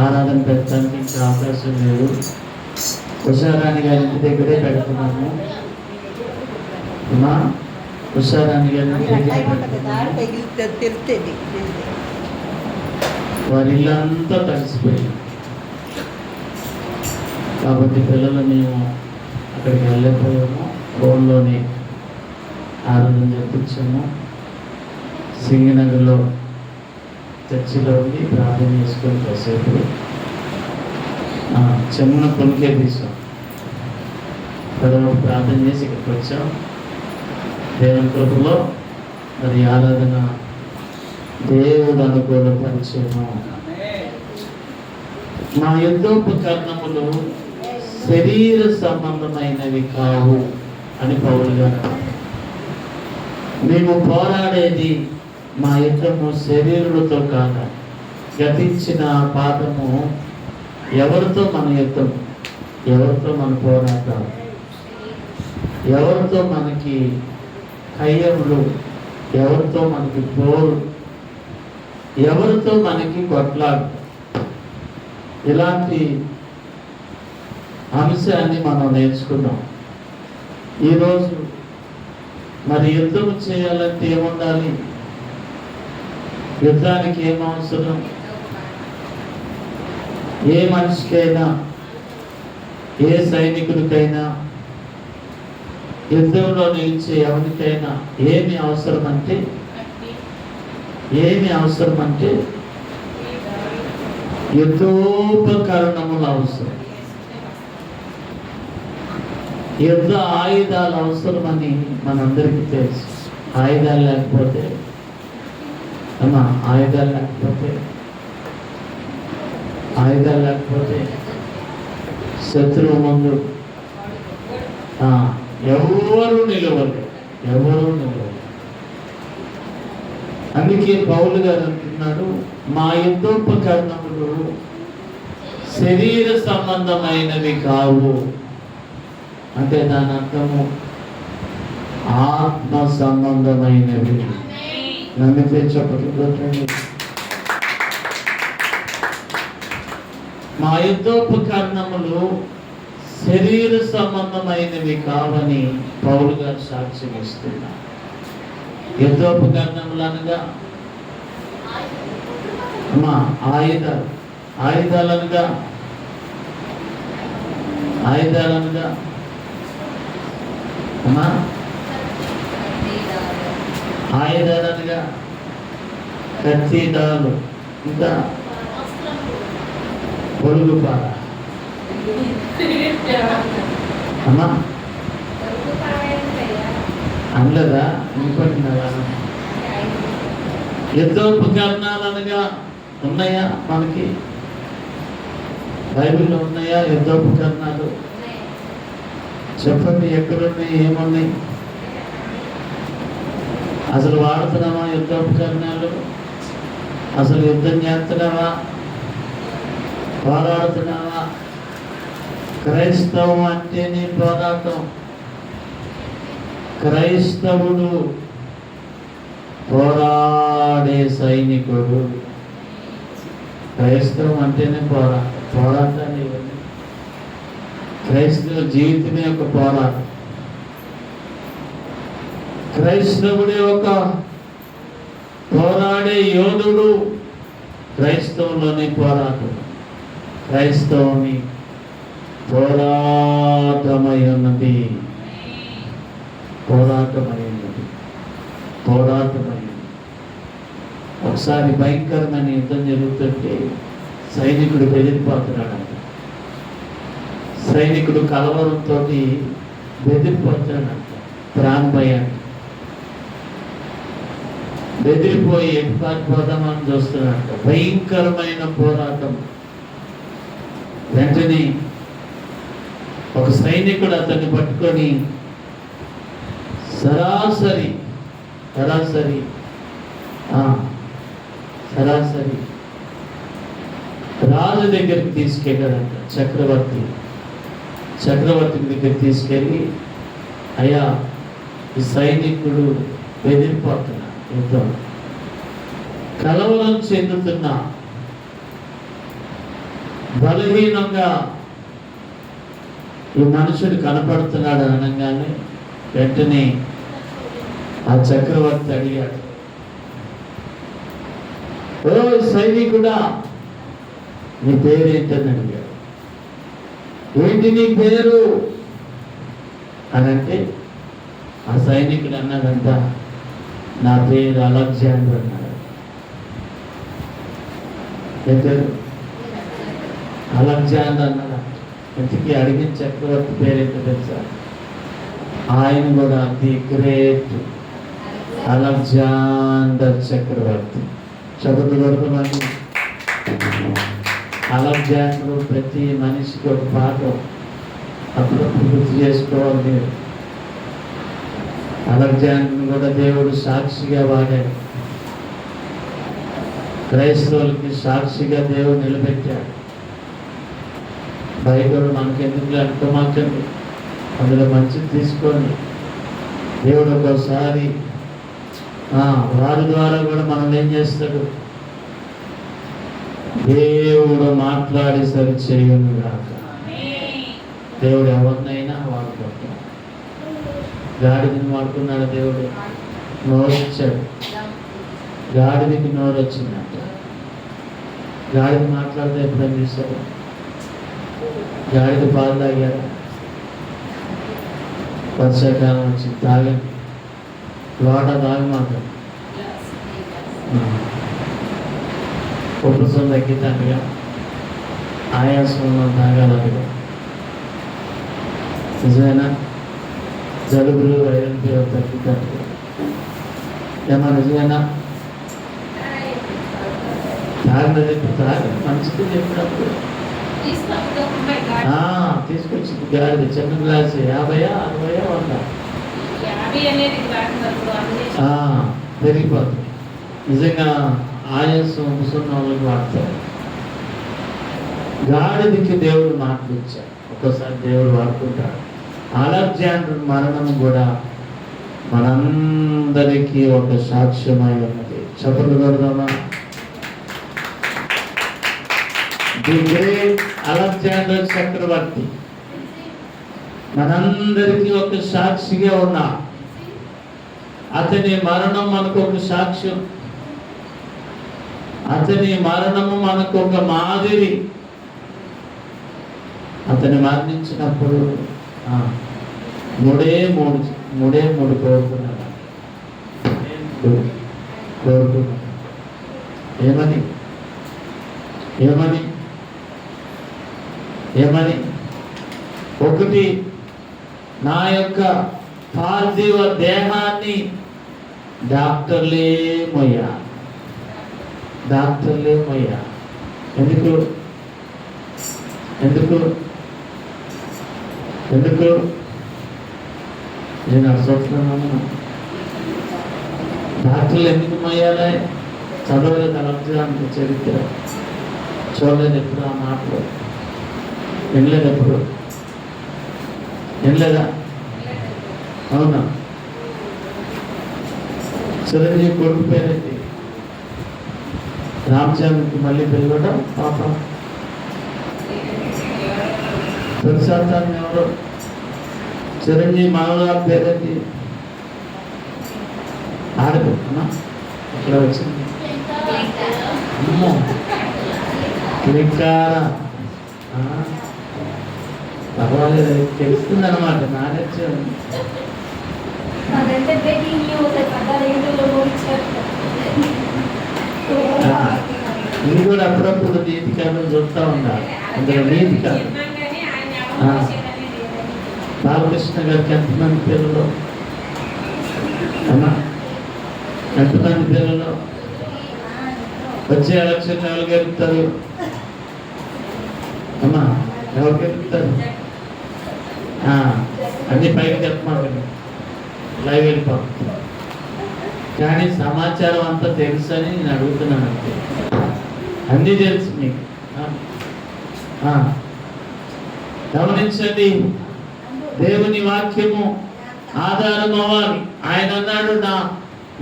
ఆరాధన పెట్టడానికి ఇంకా అవకాశం లేదు. ఉషారాణి గారి ఇంటి దగ్గరే పెడుతున్నాము. ఉషారాణి గారి ఇంటి దగ్గర వారి ఇల్లంతా తడిసిపోయింది. కాబట్టి పిల్లలు మేము అక్కడికి వెళ్ళిపోయాము. ఫోన్లోనే ఆరాధన చెప్పించాము. సింగనగర్లో చర్చిలో ఉండి ప్రార్థన చేసుకొని కాసేపు చెమ్మన కొనుకే తీసాం. తర్వాత ప్రార్థన చేసి ఇక్కడికి వచ్చాం. దేవుని కృపలో మరి ఆరాధన దేవుడు అనుకూలపరిచేను. మా యుద్ధోపకరణములు శరీర సంబంధమైనవి కావు అని పౌలు గారు. మేము పోరాడేది మా యుద్ధము శరీరులతో కాక గతించిన పాదము. ఎవరితో మన యుద్ధం, ఎవరితో మన పోరాటం, ఎవరితో మనకి కయ్యములు, ఎవరితో మనకి పోరు, ఎవరితో మనకి కొట్లాడు. ఇలాంటి అంశాన్ని మనం నేర్చుకున్నాం. ఈరోజు మరి యుద్ధం చేయాలంటే ఏముండాలి? యుద్ధానికి ఏం అవసరం? ఏ మనిషికైనా, ఏ సైనికుడికైనా, యుద్ధంలో నిలిచే ఎవరికైనా ఏమి అవసరం అంటే యుద్ధోపకరణములు అవసరం, యుద్ధ ఆయుధాలు అవసరమని మనందరికీ తెలుసు. ఆయుధాలు లేకపోతే శత్రువు ముందు ఎవరు నిలవరు. అందుకే పౌలు గారు అంటున్నాడు, మా యుద్ధోపకరణములు శరీర సంబంధమైనవి కావు. అంటే దాని అర్థము ఆత్మ సంబంధమైనవి. నమ్మితే చెప్పండి. మా యుద్ధోపకరణములు శరీర సంబంధమైనవి కావని పౌలు గారు సాక్ష్యం ఇస్తున్నారు. యుద్ధోపకరణములు అనగా ఆయుధాలనగా కత్తిదాలు, ఇంకా పొరుగుపార. అమ్మా అనలేదా? వినిపడుతున్నారా? యుద్ధోపకరణాలు అనగా ఉన్నాయా? మనకి బైబిల్లో ఉన్నాయా యుద్ధోపకరణాలు? చెప్పండి, ఎక్కడున్నాయి, ఏమున్నాయి? అసలు వాడుతున్నావా యుద్ధోపకరణాలు? అసలు యుద్ధం చేస్తున్నావా? పోరాడుతున్నావా? క్రైస్తవం అంటేనే పోరాటం. క్రైస్తవుడు పోరాడే సైనికుడు. క్రైస్తవం అంటేనే పోరాటాన్ని ఇవ్వండి. క్రైస్తవ జీవితమే ఒక పోరాటం. క్రైస్తవుడే ఒక పోరాడే యోధుడు. క్రైస్తవంలోని పోరాటం, క్రైస్తవుని పోరాటమై ఉన్నది. ఒకసారి భయంకరమైన యుద్ధం జరుగుతుంటే సైనికుడు బెదిరిపోతున్నాడంట. సైనికుడు కలవరంతో బెదిరిపోతున్నాడంట. ప్రాణభయాన్ని బెదిరిపోయి ఎటు పారిపోదామని చూస్తున్నాడంట. భయంకరమైన పోరాటం. వెంటనే ఒక సైనికుడు అతన్ని పట్టుకొని సరాసరి రాజు దగ్గరికి తీసుకెళ్ళాడంట. చక్రవర్తి దగ్గరికి తీసుకెళ్ళి, అయ్యా, ఈ సైనికుడు బెదిరిపోతున్నా, యుద్ధం కలవరం చెందుతున్నా, బలహీనంగా ఈ మనుషుడు కనపడుతున్నాడు అనగానే వెంటనే ఆ చక్రవర్తి అడిగాడు, ఓ సైనికుడా, నీ పేరు ఏంటని అడిగాడు. ఏంటి నీ పేరు అని అంటే ఆ సైనికుడు అన్నాడంట, నా పేరు అలెగ్జాండర్ అన్నాడు. ఏం పేరు? అలెగ్జాండర్ అన్నాడు. ఇంటికి అడిగిన చక్రవర్తి పేరేంటో తెలుసా? ఆయన కూడా ది గ్రేట్ అలెగ్జాండర్ చక్రవర్తి. చదువు కొడుకున్నాను. అలెగ్జాండర్ ప్రతి మనిషికి ఒక పాఠం అప్పుడప్పుడు గుర్తు చేసుకోవాలి. అలెగ్జాండర్ని కూడా దేవుడు సాక్షిగా వాడాడు. క్రైస్తవులకి సాక్షిగా దేవుడు నిలబెట్టాడు. బైబిల్ మనకెందుకు అనుకోమాకండి, అందులో మంచిది తీసుకోండి. దేవుడు ఒకసారి వారి ద్వారా కూడా మనం ఏం చేస్తాడు? దేవుడు మాట్లాడి సరి చేయను కాక. దేవుడు ఎవరినైనా వాడుకుంటాడు. గాడిదని వాడుకున్నాడు దేవుడు, నోరు ఇచ్చాడు. గాడిదకి నోరు వచ్చిందంట. గాడిద మాట్లాడితే ఎప్పుడైనా చూసాడు? గాడిద పాలు తాగాడు. వర్షాకాలం వచ్చి తాగండి, లోట తాగమాట. ఉపసం తగ్గినట్టుగా, ఆయాసంలో తాగాలట్టుగా. నిజమేనా? జలుబులు వైరల్ ఫీవర్ తగ్గినట్టుగా. ఏమన్నా నిజమేనా? తాగినది మంచిది చెప్పినప్పుడు తీసుకొచ్చి గాడిద చిన్న గ్లాసు 50, 60, 100 పెరిగిపోతుంది. నిజంగా ఆయాసం ముసున్న వాళ్ళకి వాడతారు. గాడిదకి దేవుడు మాటలు ఇచ్చాడు. ఒక్కోసారి దేవుడు వాడుకుంటాడు. అలెగ్జాండర్ మరణం కూడా మనందరికీ ఒక సాక్ష్యమై ఉన్నది. చదువు కొడదామా? ది గ్రేట్ అలెగ్జాండర్ చక్రవర్తి మనందరికీ ఒక సాక్షిగా ఉన్నా. అతని మరణం మనకు ఒక సాక్ష్యం. అతని మరణము మనకు ఒక మాదిరి. అతని మరణించినప్పుడు మూడే మూడు కోరుకున్నాడు. ఏమని ఏమని ఏమని ఒకటి, నా యొక్క పార్థివ దేహాన్ని డాక్టర్లే మొయ్యా. ఎందుకు ఎందుకు ఎందుకు నేను అసలు డాక్టర్లు ఎందుకు మొయ్యాలి? చదవలేదు అలెగ్జాండర్ చరిత్ర, చూడలేదు ఎప్పుడు ఆ మాటలు, వినలేదు ఎప్పుడు, వినలేదా? అవునా? చిరంజీవి కొడుకు పేరేంటి? రామచంద్రకి మళ్ళీ పెళ్ళడం పాపం. ప్రతిశాతాన్ని ఎవరు? చిరంజీవి మనవరాలు పేరేంటి? ఆడబెట్టుకున్నా ఇక్కడ వచ్చింది. అమ్మో, పర్వాలేదు, తెలుస్తుంది అన్నమాట. నాలెడ్జ్ ఇది కూడా అప్పుడప్పుడు నీతి కథలు చూస్తూ ఉండాలి. అందులో నీతి కథ. బాలకృష్ణ గారికి ఎంతమంది పిల్లలు అమ్మా? ఎంతమంది పిల్లలు? వచ్చే ఎలక్షన్ ఎవరు గెలుపుతారు అమ్మా? ఎవరు గెలుపుతారు? అన్ని పైకి చెప్పమాకండి, లైవ్ వెళ్ళిపోతుంది. కానీ సమాచారం అంతా తెలుసని నేను అడుగుతున్నాను అంతే. అన్నీ తెలుసు మీకు. గమనించండి, దేవుని వాక్యము ఆధారం అవ్వాలి. ఆయన అన్నాడు,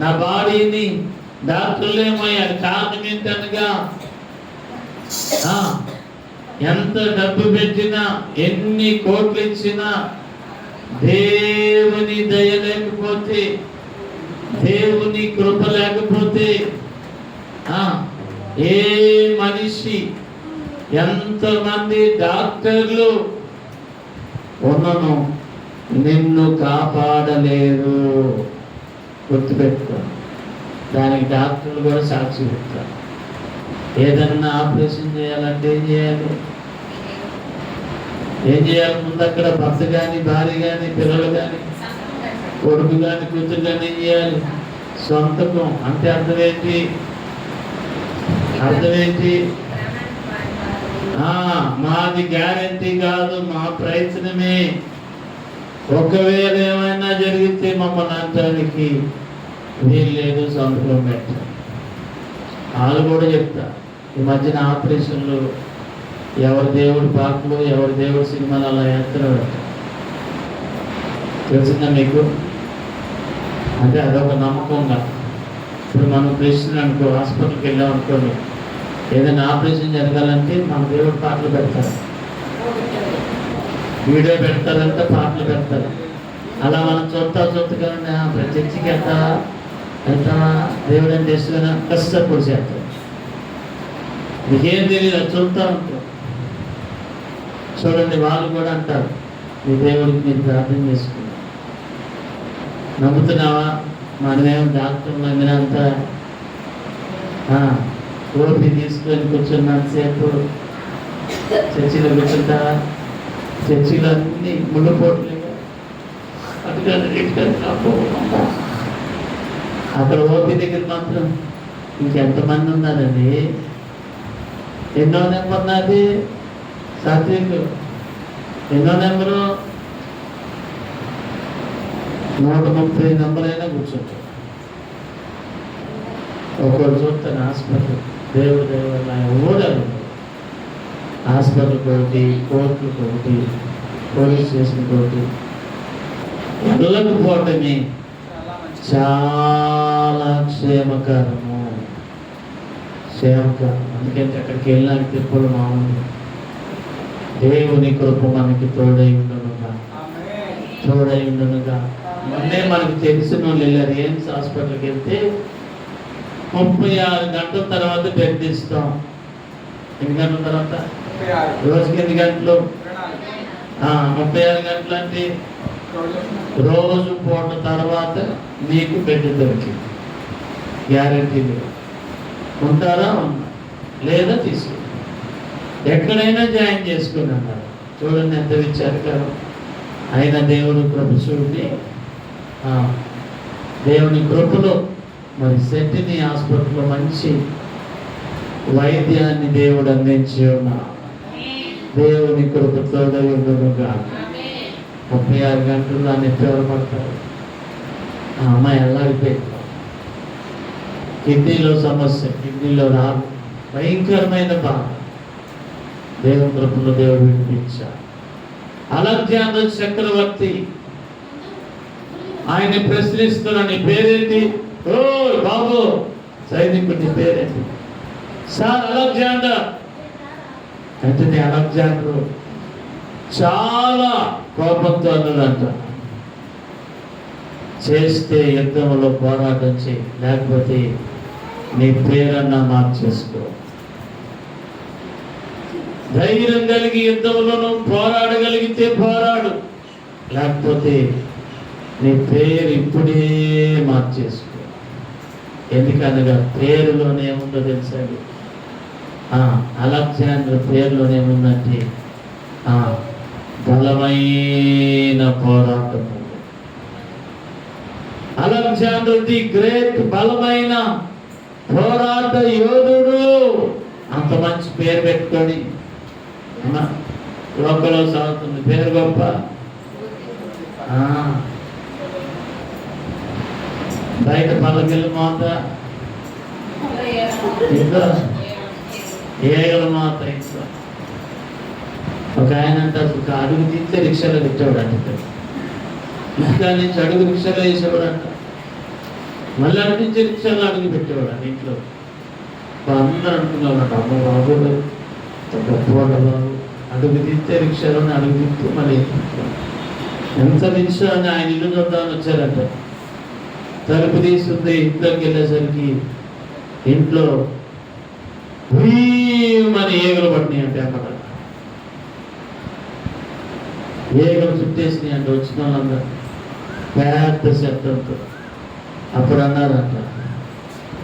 నా బాడీని డాక్టర్లు ఏమయ్యారు. కారణం ఏంటనగా ఎంత డబ్బు పెట్టినా, ఎన్ని కోట్లు ఇచ్చినా, దేవుని దయ లేకపోతే, దేవుని కృప లేకపోతే ఏ మనిషి ఎంతమంది డాక్టర్లు ఉన్నను నిన్ను కాపాడలేరు. గుర్తుపెట్టుకో. దానికి డాక్టర్లు కూడా సాక్షి చెప్తారు. ఏదన్నా ఆపరేషన్ చేయాలంటే ఏం చేయాలి? ముందు అక్కడ భర్త కానీ, భార్య కానీ, పిల్లలు కానీ, కొడుకు కానీ, కూతురు కానీ ఏం చేయాలి? సొంతకం. అంటే అర్థమేంటి? మాది గ్యారెంటీ కాదు, మా ప్రయత్నమే. ఒకవేళ ఏమైనా జరిగితే మమ్మల్ని అంటానికి వీలు లేదు, సంతకం పెట్టారు. వాళ్ళు కూడా చెప్తారు. ఈ మధ్యన ఆపరేషన్లు ఎవరి దేవుడి పాటలు, ఎవరి దేవుడి సినిమాలు అలా వేస్తారు. తెలిసిందా మీకు? అంటే అదొక నమ్మకంగా. ఇప్పుడు మనం ప్రెసిడెంట్ అనుకో, హాస్పిటల్కి వెళ్ళాం అనుకోండి, ఏదైనా ఆపరేషన్ జరగాలంటే మన దేవుడి పాటలు పెడతారు, వీడియో పెడతారంటే పాటలు పెడతారు. అలా మనం చూడగా చర్చికి వెళ్తావా దేవుడు అని తెలుసుకున్నా కష్టపడి చేస్తాం. మీకేం తెలియదు, అది చూస్తూ ఉంటాం. చూడండి, వాళ్ళు కూడా అంటారు, మీ దేవుడికి మీరు ప్రార్థన చేసుకున్నారు, నమ్ముతున్నావా? మనమేమో డాక్టర్లు నమ్మినంతా ఓపి తీసుకొని కూర్చున్నంతసేపు చర్చిలో కూర్చుంటావా? చర్చిలో అన్ని ముళ్ళపోట్లు, అక్కడ ఓపి దగ్గర మాత్రం ఇంకెంతమంది ఉన్నారండి? ఎన్నో నెంబర్ నాది సాత్విక్, ఎన్నో నెంబరు? 130 నెంబర్ అయినా కూర్చుంటారు. ఒకరు చూస్తాను హాస్పిటల్, దేవుడు ఊడాలి. హాస్పిటల్ ఒకటి, కోర్టులకు ఒకటి, పోలీస్ స్టేషన్ ఒకటి, వెళ్ళకపోవటమే చాలా క్షేమకరము. అందుకంటే అక్కడికి వెళ్ళడానికి తిప్పలు మామూలు. దేవుని కృప మనకి తోడై ఉండునుగా. మొన్నే మనకు తెలిసిన వాళ్ళు వెళ్ళారు. ఎయిమ్స్ హాస్పిటల్కి వెళ్తే 36 గంటల తర్వాత బెడ్ ఇస్తాం. ఎన్ని గంటల తర్వాత? రోజుకి 8 గంటలు, 36 గంటలు అంటే రోజు పూట తర్వాత మీకు బెడ్ దొరికింది. గ్యారెంటీ ఉంటారా? లేదా తీసుకుంటారు. ఎక్కడైనా జాయిన్ చేసుకుని అన్నారు. చూడండి ఎంత విచారకరం. అయినా దేవుడు కృప చూడండి, దేవుని కృపలో మరి సెట్టిని హాస్పిటల్లో మంచి వైద్యాన్ని దేవుడు అందించి ఉన్నారు. దేవుని కృపతో ఉండునుగా. 36 గంటలు దాన్ని ఎత్తవరపడతారు. ఆ అమ్మాయి ఎల్లాడిపోయింది. కిడ్నీలో సమస్య, కిడ్నీలో రాదు, భయంకరమైన బాధ. దేవుని కృపలో దేవుడు వినిపించారు. అలెగ్జాండర్ చక్రవర్తి ఆయన ప్రశ్నిస్తున్నా, నీ పేరేంటి? ఓ బాబు సైనికుడు, నీ పేరేంటి? సార్ అలెగ్జాండర్ అంటే. అలెగ్జాండర్ చాలా కోపంతో అన్నాడంట, చేస్తే యుద్ధంలో పోరాటం చేయి, లేకపోతే నీ పేరన్నా మార్చేసుకో. ధైర్యం కలిగి యుద్ధంలోనూ పోరాడగలిగితే పోరాడు, లేకపోతే నీ పేరు ఇప్పుడే మార్చేసుకో. ఎందుకనగా పేరులోనే ఏముందో తెలుసాడు? అలెగ్జాండర్ పేరులోనే ఏముందంటే బలమైన పోరాటం. అలెగ్జాండర్ ది గ్రేట్, బలమైన పోరాట యోధుడు. అంత మంచి పేరు పెట్టుకొని లోకలో సాగుతుంది, పేరు గొప్ప. బయట పల్లకిల్లు మాత, ఇంట్లో ఏగల మాత. ఇంట్లో ఒక ఆయన అంటే అసలు అడుగు తీస్తే రిక్షాలో తెచ్చేవాడు అంట. ఇంకా నుంచి అడుగు రిక్షాలో వేసేవాడు అంట. మళ్ళీ అటు నుంచి రిక్షాలో అడుగు పెట్టేవాడు అంట ఇంట్లో. అందరూ అంటున్నాడు, అమ్మ బాబు గొప్పవాడు బాబు, అడుగు తీస్తే రిక్షాలోనే అడుగు తీస్తే మళ్ళీ ఎంత రిక్షా అని ఆయన ఇల్లు చూద్దామని వచ్చారంట. తలుపు తీసుకుంటే ఇంట్లోకి వెళ్ళేసరికి ఇంట్లో మన ఏగులు పట్టినాయి అంటే అక్కడ ఏగులు చుట్టేసినాయి అంటే వచ్చిన వాళ్ళందరూ పెద్ద శబ్దంతో. అప్పుడు అన్నారంట,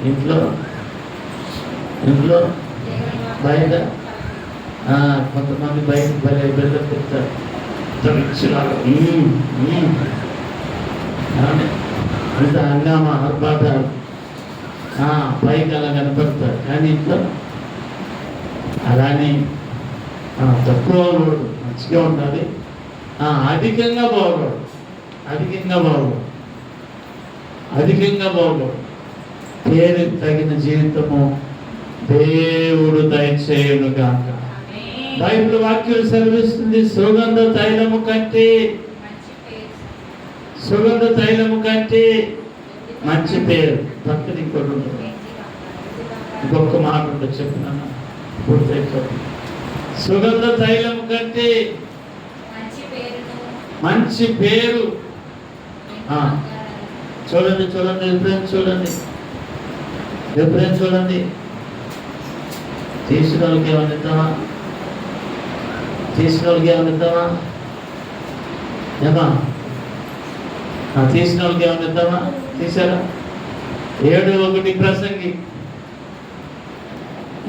ఇంట్లో బయట కొంతమంది బయట బెల్లం పెడతారు, అంత హంగామా ఆర్భాటాలు పైకి అలా కనపడతారు. కానీ ఇంట్లో అలానే తక్కువ బాగోడు, మంచిగా ఉండాలి. అధికంగా బాగోడు, అధికంగా బాగోడు. పేరుకి తగిన జీవితము దేవుడు దయచేయును గాక. బైబిల్ వాక్యం సెలవిస్తుంది, సుగంధ తైలము కంటే మంచి పేరు. పక్కన ఇంకోటి ఉంటుంది, ఇంకొక మాట ఉంటుంది, చెప్తున్నాను పూర్తయిపోతుంది. సుగంధ తైలము కంటే మంచి పేరు. చూడండి ఎప్పుడైనా చూడండి. తీసిన వాళ్ళకి ఏమైనా ఇద్దామా? ఏమా తీసిన వాళ్ళకి ఏమైనా ఇద్దామా? తీసారా? 7:1 ప్రసంగి.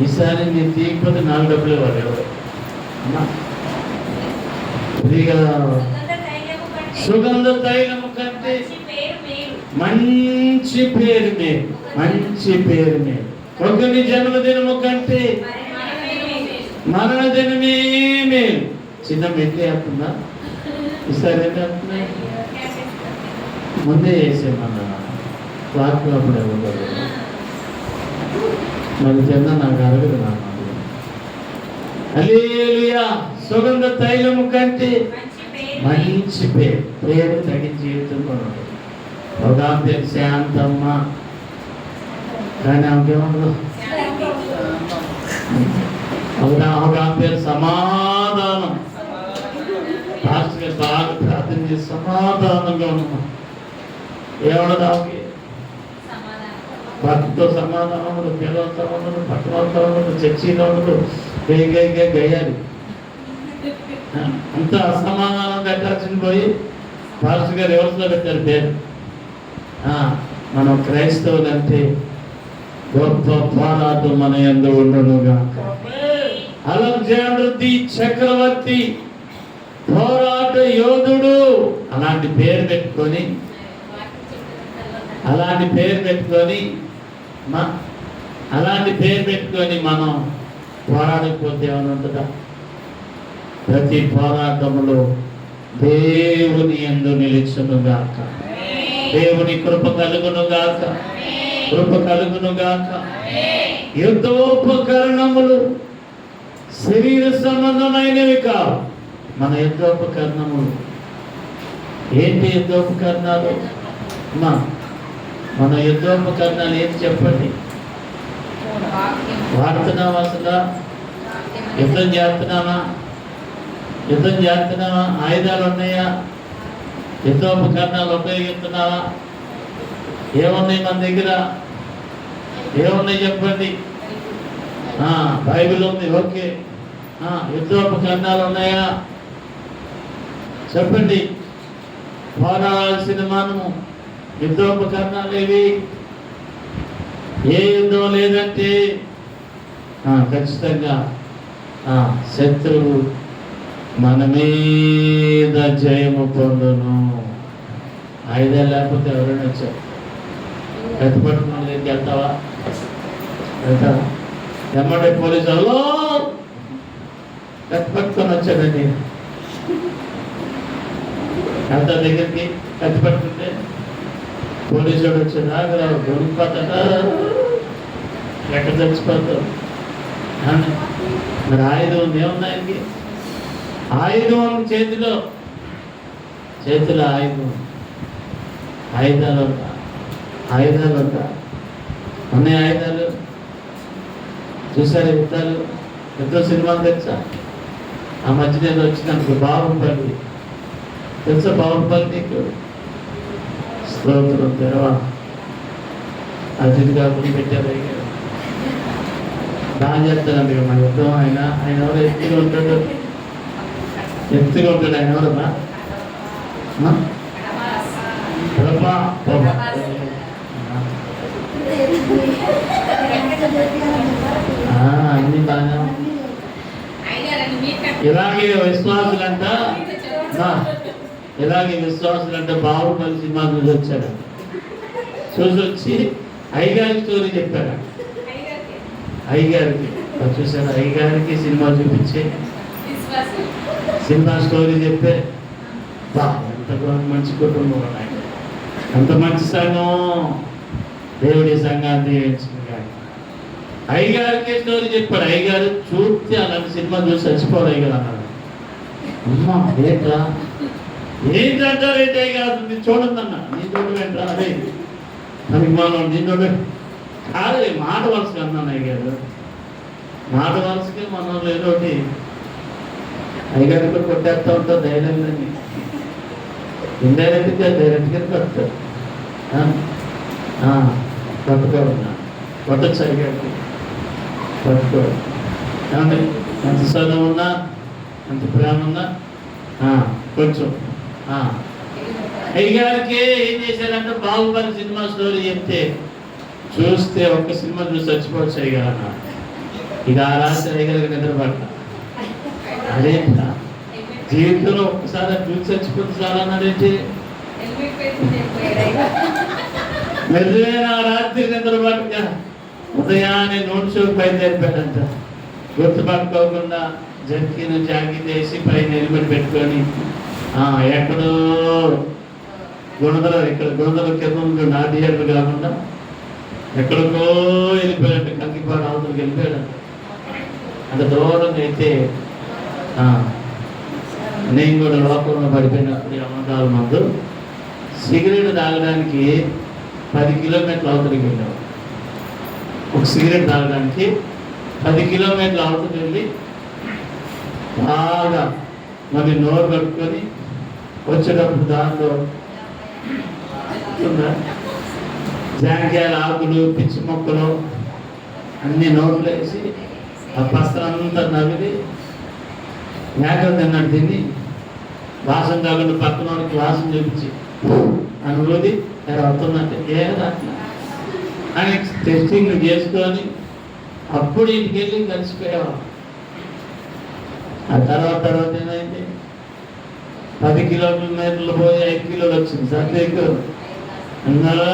ఈసారి మీరు తీయకపోతే 4 డబ్బులు ఇవ్వాలి. ఎవరు అమ్మా ఫ్రీగా? సుగంధ తైలము కంటే మంచి పేరు మేలు. ఒకని జన్మదినము కంటే మరణ దినమే మేలు. చిన్న మెట్టి అవుతుందా? ఈసారి ఏంటి అవుతుంది? ముందే వేసేమన్నా క్లాక్ అప్పుడు ఇవ్వకూడదు. మరి తిన్నా నాకు అరగదు. నా హల్లెలూయా. సుగంధ తైలము కంటే మంచి పేరు తగిన జీవితం కొనడు. ఒక పేరు శాంతమ్మ, కానీ ఆమెకేమన్నా ఒక పేరు సమాధానం. బాగా ప్రార్థన చేసి సమాధానంగా ఉన్నాం. ఏమన్నది ఆమెకి? భక్తితో సమాధానం ఉండదు, పిల్లలతో ఉండదు, పట్టణాలతో ఉండదు, చర్చిలో ఉండదు, గయ్యాలి. అంత అసమాధానం పెట్టాల్సిన పోయి పాస్టర్ గారు రివర్స్లో పెట్టారు పేరు. మనం క్రైస్తవులు అంటే గొప్ప పోరాటం మన యందు ఉండునుగా. అలెగ్జాండర్ ది చక్రవర్తి పోరాట యోధుడు. అలాంటి పేరు పెట్టుకొని మనం పోరాడకపోతే ఏమైనా ఉంటుందా? ప్రతి పోరాటంలో దేవుని యందు నిలిచునుగాక. దేవుని కృప కలుగునుగాక. యుద్ధోపకరణములు శరీర సంబంధమైనవి కావు. మన యుద్ధోపకరణములు ఏంటి? యుద్ధోపకరణాలు మన యుద్ధోపకరణాలు ఏంటి చెప్పండి? వాడుతున్నావా? అసలు యుద్ధం చేస్తున్నావా? ఆయుధాలు ఉన్నాయా? యుద్ధోపకరణాలు ఉపయోగిస్తున్నావా? ఏమున్నాయి మన దగ్గర? ఏమున్నాయి చెప్పండి? బైబిల్ ఉంది, ఓకే. యుద్ధోపకరణాలు ఉన్నాయా చెప్పండి? పోరాడాల్సిన మనము యుద్ధోపకరణాలు ఏవి? ఏ యుద్ధం లేదంటే ఖచ్చితంగా శత్రువు మన మీద జయము పొందును. ఆయుధాలు లేకపోతే ఎవరైనా వచ్చారు ఎత్తుపట్టుకున్న దగ్గరికి వెళ్తావా? ఎమ్మడే పోలీసు వాళ్ళు ఎత్తుపట్టుకొని వచ్చాడండి. ఎంత దగ్గరికి ఎత్తుపట్టుకుంటే పోలీసు వాడు వచ్చాడు, ఆగరావు దొరికిపోతాడా, ఎక్కడ చచ్చిపోతావు. మరి ఆయుధం ఉంది, ఏముంది ఆయనకి? ఆయుధం ఉంది చేతిలో ఆయుధాలు ఉన్నాయి. ఆయుధాలు చూసారు? యుద్ధ సినిమాలు తెలుసా? ఆ మధ్య ఏదో వచ్చినానికి బాహుబలి తెలుసా? బాహుబలి నీకు స్తోత్రం తెరవా అతిథి కాకుండా పెట్టారు. బాగా చేస్తారండి మా యుద్ధం. ఆయన ఎవరు ఎత్తుగా ఉంటాడు ఆయన ఎవరమ్మా? ప్రభా అన్ని బాగా. ఇలాగే విశ్వాసులంట బాహుబలి సినిమా చూసి వచ్చాడు. చూసి వచ్చి అయ్యగారి స్టోరీ చెప్పాడు. అయ్యగారికి చూసాడు, అయ్యగారికి సినిమా చూపించి సినిమా స్టోరీ చెప్పే ఎంత మంచి కుటుంబం, ఎంత మంచి సంఘం, దేవుడి సంఘాన్ని అయ్యగారికి స్టోరీ చెప్పాడు. అయ్యగారు చూస్తే అలాంటి సినిమా చూసి చచ్చిపోడు అయ్యగారు అన్నాడు. అమ్మా ఏంటంటారు ఏంటి అయ్యగారు, నేను చూడండి అన్న, నీ చూడవేంట్రా అదే మనకి మనం దీంట్లో కాదు మాట వరుసగా అన్నాను. అయ్యగారు మాట వరుసకి మనం ఏదోటి అయ్యగారికి కొట్టేస్తా ఉంటారు ధైర్యంగా, ఇండైరెక్ట్గా డైరెక్ట్గా కొడతారు. కొట్టుకోవడం కొట్టచ్చు అయ్యగారికి, కొట్టుకోవడం ఏమంటే ఎంత చదువు ఉన్నా ఎంత ప్రేమ ఉన్నా కొంచెం. అయ్యగారికి ఏం చేశారంటే బాహుబలి సినిమా స్టోరీ చెప్తే చూస్తే ఒక్క సినిమా చూసి చచ్చిపోవచ్చు అయ్యగారు అన్నారు. ఇక ఆ రాత్రి అయ్యగారికి నిద్రపడ్డ. అదే జీవితంలో ఒక్కసారి చూసి చచ్చిపోతే చాలా అన్నాడేంటి, నిజమైన ఆ రాత్రి నిద్రపడక ఉదయాన్నే నోట్ షోకి బయలుదేరిపోయాడంట. గుర్తుపట్టుకోకుండా జర్కీని జాకెట్ వేసి పైన హెల్మెట్ పెట్టుకొని ఎక్కడో గుణదల ఇక్కడ గుణదల కింద నా థియేటర్ కాకుండా ఎక్కడికో వెళ్ళిపోయాడు, కంకిపాడు అవతలకి వెళ్ళిపోయాడు. అంత దూరంగా అయితే నేను కూడా లోపల పడిపోయినప్పుడు అమ్మకాల ముందు సిగరెట్ తాగడానికి 10 కిలోమీటర్ల అవతలికి వెళ్ళాం. ఒక సిగరెట్ తాగడానికి 10 కిలోమీటర్ల అవతలికి వెళ్ళి బాగా మరి నోరు కట్టుకొని వచ్చేటప్పుడు దాంట్లో జాంకాయల ఆకులు పిచ్చి మొక్కలు అన్ని నోట్లు వేసి ఆ పస్తరంతా నవ్వి మేకలు తిన్నాడు. తిని వాసన కాకుండా పక్కన వాడికి వాసన చూపించి అని ఊది అవుతున్నట్టు ఏదా అని టెస్టింగ్ చేసుకొని అప్పుడు ఇంటికి వెళ్ళి కలిసిపోయేవాడు. ఆ తర్వాత ఏమైంది, 10 కిలోమీటర్లు పోయి 5 కిలోలు వచ్చింది. సర్దేకు అన్నారా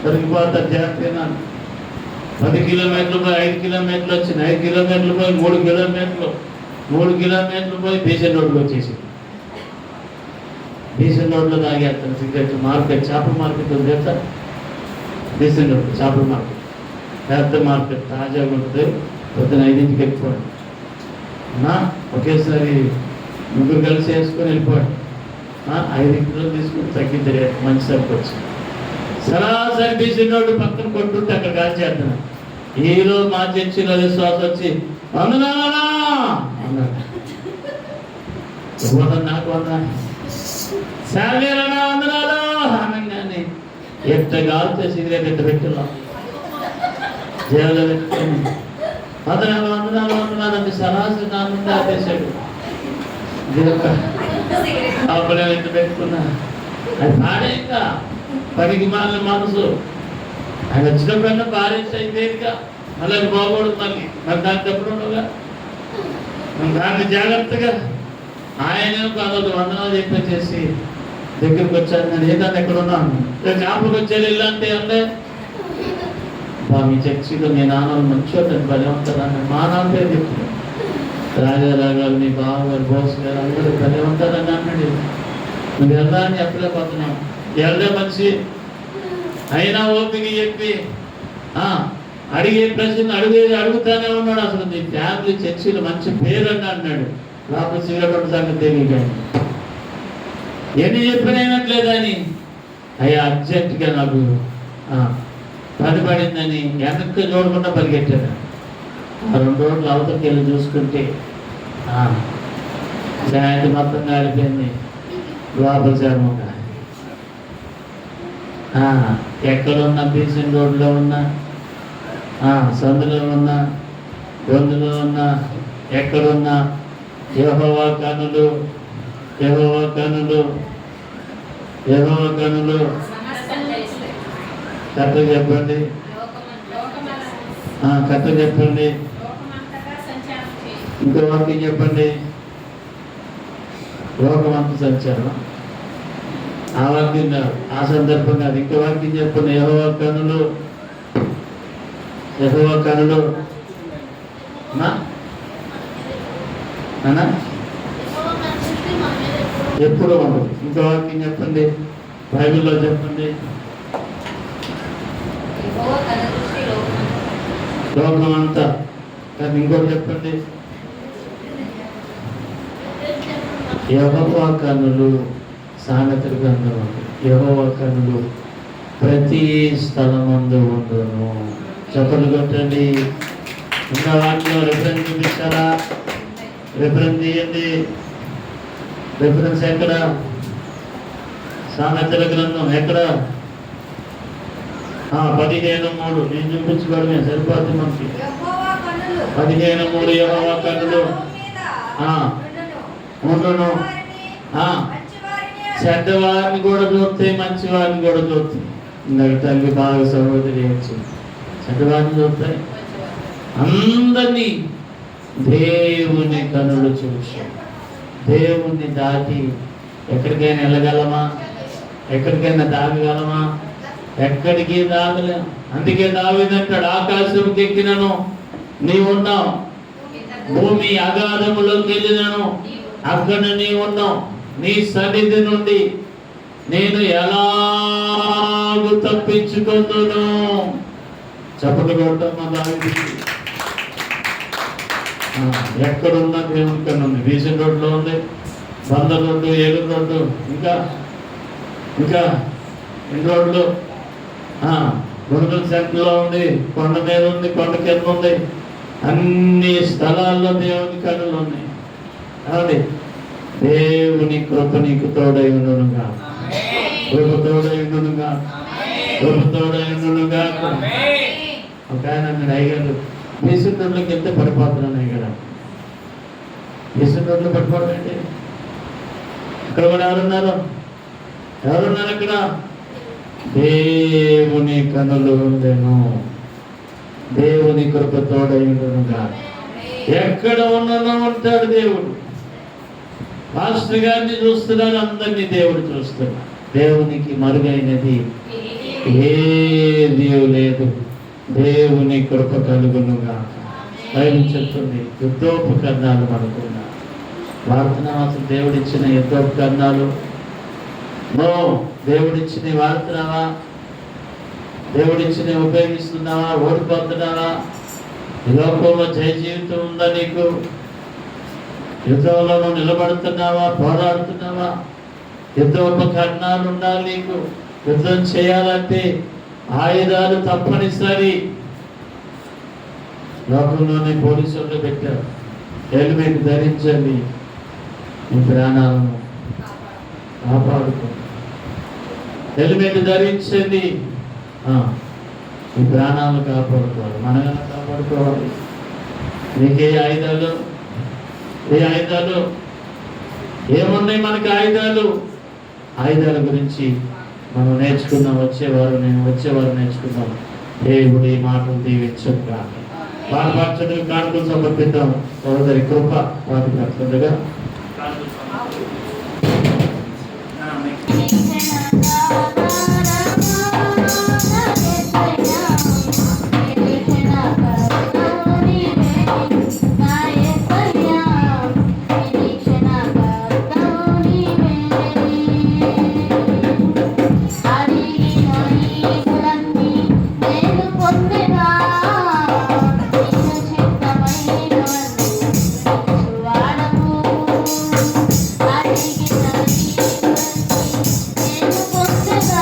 దొరికిపోతారు జాగ్రత్త. 10 కిలోమీటర్లు పోయి 5 కిలోమీటర్లు వచ్చింది. 5 కిలోమీటర్లు పోయి 3 కిలోమీటర్లు పోయి బీసెన్ రోడ్కి వచ్చేసి బీసెన్ రోడ్లో తాగేస్తాను సిగరెట్. మార్కెట్ చేపల మార్కెట్ ఉంది కదా, బీసెన్ రోడ్ చేపల మార్కెట్ పెద్ద మార్కెట్ తాజాగా ఉంటుంది. పొద్దున 5ంటికి వెళ్ళిపోయాడు. ఒకేసారి 3 కలిసి వేసుకొని వెళ్ళిపోయాడు. 5 కిలోలు తీసుకుని తగ్గింది రేట్, మంచి సరికి వచ్చింది. సరాసరి బీసెన్ రోడ్డు పక్కన కొట్టుంటే అక్కడ కాల్చేస్తున్నాను. ఈరోజు మా చర్చిలో విశ్వాసం వచ్చి వందనాలా అన్నాడు. నాకు శాలేరనా వందనాలు అనగానే ఎట్ట కాల్తే సిగరెట్ ఎట్ట పెట్టిలా జైల్లో పెట్టుకొని వందనాలు అంటే సరాసరి నా నుండి ఆపేశాడు. అప్పుడే ఎంత పెట్టుకున్నా అది పాడే ఇంకా పనికి మాలిన మనసు. ఆయన వచ్చినప్పుడన్నా పారేసి అయిపోయిందిగా, మళ్ళీ అది బాగోడు. మరి దాన్ని చెప్పడంగా దాన్ని జాగ్రత్తగా ఆయన అదొక వందనాలు చెప్పేసి దగ్గరికి వచ్చాను. నేను ఏదన్నా ఎక్కడ ఉన్నాను చేపలకు వచ్చేది ఇల్లు అంటే అంటే మీ చర్చిలో మీ నాన్నలు మంచిగా పని ఉంటారని మా నాన్న పేరు చెప్తున్నాను. రాజారాగారు మీ బావగారు బోస్ గారు అందరూ పని ఉంటారని అన్నాడు. నువ్వు ఎలా అని చెప్పలేకపోతున్నావు. వెళ్ళే మనిషి అయినా ఓపిక చెప్పి అడిగే ప్రశ్న అడుగుతానే ఉన్నాడు. అసలు నీ ఫ్యామిలీ చర్చిలో మంచి పేరు అని అన్నాడు. లోపల సిగరెట్ సంగతి తెలియదు. ఎన్ని చెప్పినట్లేదని అయ్యా అర్జెంటుగా నాకు పని పడిందని వెనక్కి చూడకుండా పరిగెట్టాను. 2 రోజులు అవతలకి వెళ్ళి చూసుకుంటే సాయంత్రం మొత్తం కాలిపోయింది. లోపల చర్మంగా ఎక్కడున్నా బీసెన్ రోడ్లో ఉన్నా సందులో ఉన్నా, గొంతులో ఉన్నా, ఎక్కడున్నా యెహోవా కనులు, యెహోవా కనులు, యెహోవా కనులు. కరెక్ట్గా చెప్పండి, కరెక్ట్గా చెప్పండి. ఇంకో వాక్యం చెప్పండి. లోకమంత సంచారం. ఆ వాక్యం కాదు, ఆ సందర్భం కాదు. ఇంకో వాక్యం చెప్పండి. యెహోవా కనులు, యెహోవా కనులు ఎప్పుడు ఉండదు. ఇంకో వాక్యం చెప్పండి, బైబిల్లో చెప్పండి. లోకం అంతా. కానీ ఇంకోటి చెప్పండి, యెహోవా కనులు సామెతల గ్రంథం ఉంది. యెహోవా కనులు ప్రతి స్థలమందు ఉండును. చెప్పలు కొట్టండి. ఇంకా వాటిలో రిఫరెన్స్ చూపిస్తారా? రిఫరెన్స్ తీయండి. రిఫరెన్స్ ఎక్కడ? సామెతల గ్రంథం ఎక్కడ? 15:3. నేను చూపించుకోవడమే సరిపోతుంది మనకి. 15:3 యెహోవా కన్నులు ఉండును. చెడ్డవారిని కూడా చూస్తాయి, మంచి వారిని కూడా చూస్తాయి. ఇందాక తల్లి బాగా సహోదరి వచ్చింది. చెడ్డవారిని చూస్తాయి, అందరినీ దేవుని కనులు చూసి దేవుణ్ణి దాటి ఎక్కడికైనా వెళ్ళగలమా? ఎక్కడికైనా దాగగలమా? ఎక్కడికి దాగలేము. అందుకే దావీదంటాడు, ఆకాశంకి ఎక్కినను నీవున్నావు, భూమి అగాధములోకి వెళ్ళినను అక్కడ నీవున్నావు. నీ సన్నిధి నుండి నేను ఎలాగూ తప్పించుకుందును. చప్పట్లు కొట్టమ్మా దావీదుకి. ఎక్కడున్నా దేవుని కన్నా ఉంది. బీసీ రోడ్లో ఉంది, బంద రోడ్డు, ఏలూరు రోడ్డు, ఇంకా ఇంకా ఎన్ని రోడ్లు, గురుకుల సెంటర్లో ఉంది, కొండ మీద ఉంది, కొండ కింద ఉంది. అన్ని స్థలాల్లో దేవుని కనులు ఉన్నాయి. కాబట్టి దేవుని కృప నీకు తోడై ఉండునుగా, కృప తోడై ఉండునుగా, కృప తోడై ఉండునుగా. ఒక ఆయన అన్నాడు, అయ్యారు బీసెంటర్లోకి వెళ్తే పడిపోతున్నాను. అయ్యారు బీసెంటర్లో పడిపోతాయండి. ఇక్కడ కూడా ఎవరున్నారు? ఎవరున్నారు అక్కడ? దేవుని కనులు ఉండెను, దేవుని కృప తోడైండునుగా. ఎక్కడ ఉన్నానో ఉంటాడు దేవుడు. పాస్టర్ గారిని చూస్తున్నాడు, అందరినీ దేవుడు చూస్తున్నాడు. దేవునికి మరుగైనది ఏదీ లేదు. దేవుని కృప కలుగునుగా. బైబిల్ చెప్తుంది, యుద్ధోపకరణాలు మనకున్నా. వాడుతున్నావా? అసలు దేవుడిచ్చిన యుద్ధోపకరణాలు దేవుడిచ్చినవి వాడుతున్నావా? దేవుడిచ్చినవి ఉపయోగిస్తున్నావా? ఓడిపోతున్నావా? ఈ లోకంలో జయ జీవితం ఉందా నీకు? యుద్ధంలో నిలబడుతున్నావా? పోరాడుతున్నావా? యుద్ధోపకరణాలు ఉండాలి నీకు. యుద్ధం చేయాలంటే ఆయుధాలు తప్పనిసరి. లోకంలోనే పోలీసులు పెట్టారు, హెల్మెట్ ధరించండి, మీ ప్రాణాలను కాపాడుకో. హెల్మెట్ ధరించండి, మీ ప్రాణాలను కాపాడుకోవాలి. మనగన్నా కాపాడుకోవాలి. మీకే ఆయుధాలు? ఏ ఆయుధాలు? ఏమున్నాయి మనకి ఆయుధాలు? ఆయుధాల గురించి మనం నేర్చుకున్నాం. వచ్చేవారు నేర్చుకున్నాం. దేవుడు ఈ మాటలు దీవించగా పాల్పరచడం కానుకలు సమర్పిద్దాం. సోదరి కృప వాటి పడుతుండగా Thank you.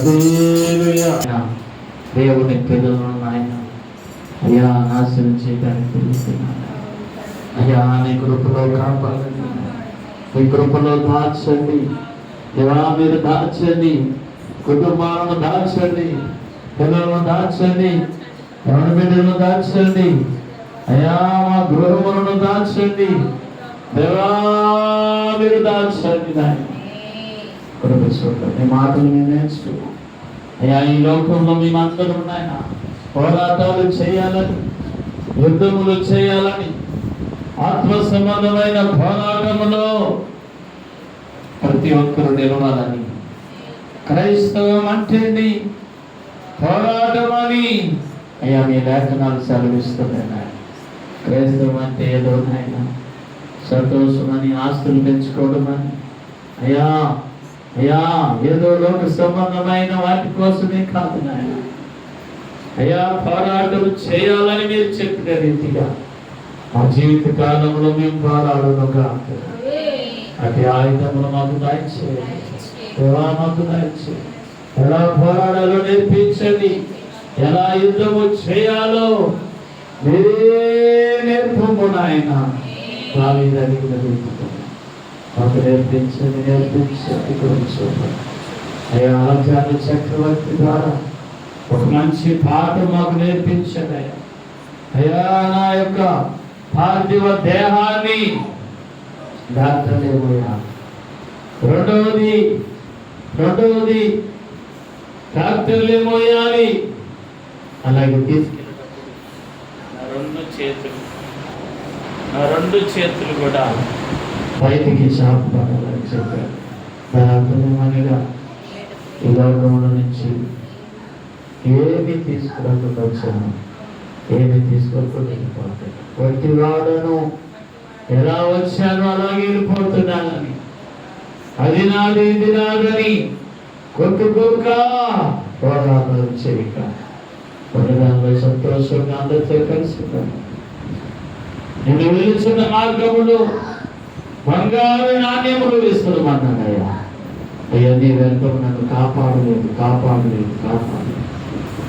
హల్లెలూయా. దేవుని పిల్లలను ఆయన అయ్యా నాశనం చేయడానికి పిలుస్తున్నాను. అయ్యా నీ కృపలో కాపాడండి, నీ కృపలో దాచండి. దేవా మీరు దాచండి, కుటుంబాలను దాచండి, పిల్లలను దాచండి, ఎవరి బిడ్డలను దాచండి. అయ్యా మా గృహములను దాచండి. దేవా మీరు దాచండి. నాయన కృప చూడండి, మీ మాటలు మేము నేర్చుకున్నాం. అయ్యా ఈ లోకంలో మేమందరం నాయన పోరాటాలు చేయాలని, యుద్ధములు చేయాలని, ఆత్మ సంబంధమైన పోరాటములో ప్రతి ఒక్కరు నిలవాలని, క్రైస్తవం అంటే పోరాటం అని అయ్యా మీ లేఖనాలు సెలవిస్తున్నాయి. క్రైస్తవం అంటే ఏదో నాయన సంతోషమని, ఆస్తులు పెంచుకోవడం అని, అయ్యా అయ్యా ఏదో లోక సంబంధమైన వాటి కోసమే కాదు నాయన. అయ్యా పోరాటం చేయాలని మీరు చెప్పిన రీతిగా మా జీవిత కాలంలో మేము పోరాడునుగా అటు ఆయుధములు మాకు దయచేయండి. మాకు దయచేయండి. ఎలా పోరాడాలో నేర్పించండి, ఎలా యుద్ధము చేయాలో మీరే నేర్పము నాయన. దావీదు మాకు నేర్పించండి, నేర్పించండి. చూడండి అయ్యా ఆచార్య చక్రవర్తి ద్వారా ఒక మంచి పాట మాకు నేర్పించండి. అయ్యా నా యొక్క పార్థివ దేహాన్ని దాటలేమోయా. రెండవది డాక్టర్లే మోయాలి. అలాగే తీసుకెళ్ళి నా రెండు చేతులు కూడా బయటికి చాపాలని చెప్పారు. దాని అర్థమేమనగా ఈ లోకంలో నుంచి ఏమి తీసుకురాకుండా వచ్చాను, ఏమి తీసుకోకుండా వెళ్ళిపోతాను. ప్రతి వాడను ఎలా వచ్చానో అలాగే వెళ్ళిపోతున్నానని, అది నాది ఇది నాదని కొట్టుకోక పోరాటాలు చేయక పొరగాల్లో సంతోషంగా అందరితో కలుసుకున్నాను. నేను వెలుచున్న మార్గములు బంగారు నాణ్యములు ఇస్తున్నామన్నానయ్యా. అయ్యా నీ వెనుక నన్ను కాపాడలేదు.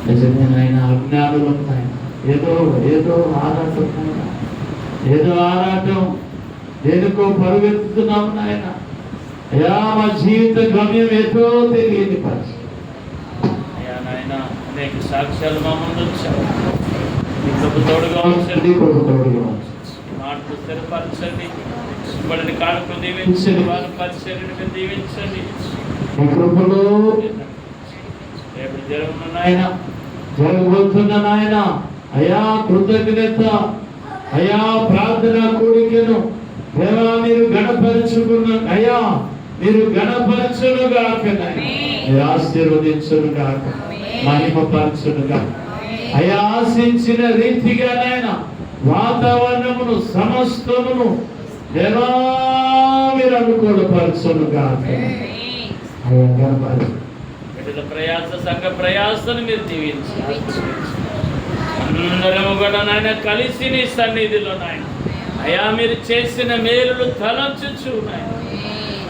నిజమేనైనా అజ్ఞానులు ఉన్నాయి. ఏదో ఆరాటం దేనికో పరుగెత్తుతున్నాము నాయన. అయ్యా మా జీవిత గమ్యం ఏదో తెలియని పరిస్థితి. అయ్యా నాయన అనేక సాక్ష్యాలు మా ముందు వచ్చావు. ఇంకొక తోడుగా ఉంచండి, మాటలు స్థిరపరచండి, బడిని కానుక దీవించండి, వారి పరిచర్యను మీరు దీవించండి. రేపు జరగబోతున్న నాయన అయ్యా కృతజ్ఞత, అయ్యా ప్రార్థన కూడికను దేవా మీరు గణపరచుకున్న అయ్యా మీరు గణపరచునుగాక, మీరు ఆశీర్వదించునుగాక, మహిమపరచునుగాక. అయ్యా ఆశించిన రీతిగా నాయన వాతావరణమును సమస్తమును దేవా మీరు అనుకూలపరచునుగాక. అయ్యా గణపరచు ప్రయాస సంఘ ప్రయాసను మీరు దీవించి అందరము కూడా నాయన కలిసి నీ సన్నిధిలో నాయన అయ్యా మీరు చేసిన మేలులు తలంచుచు నాయన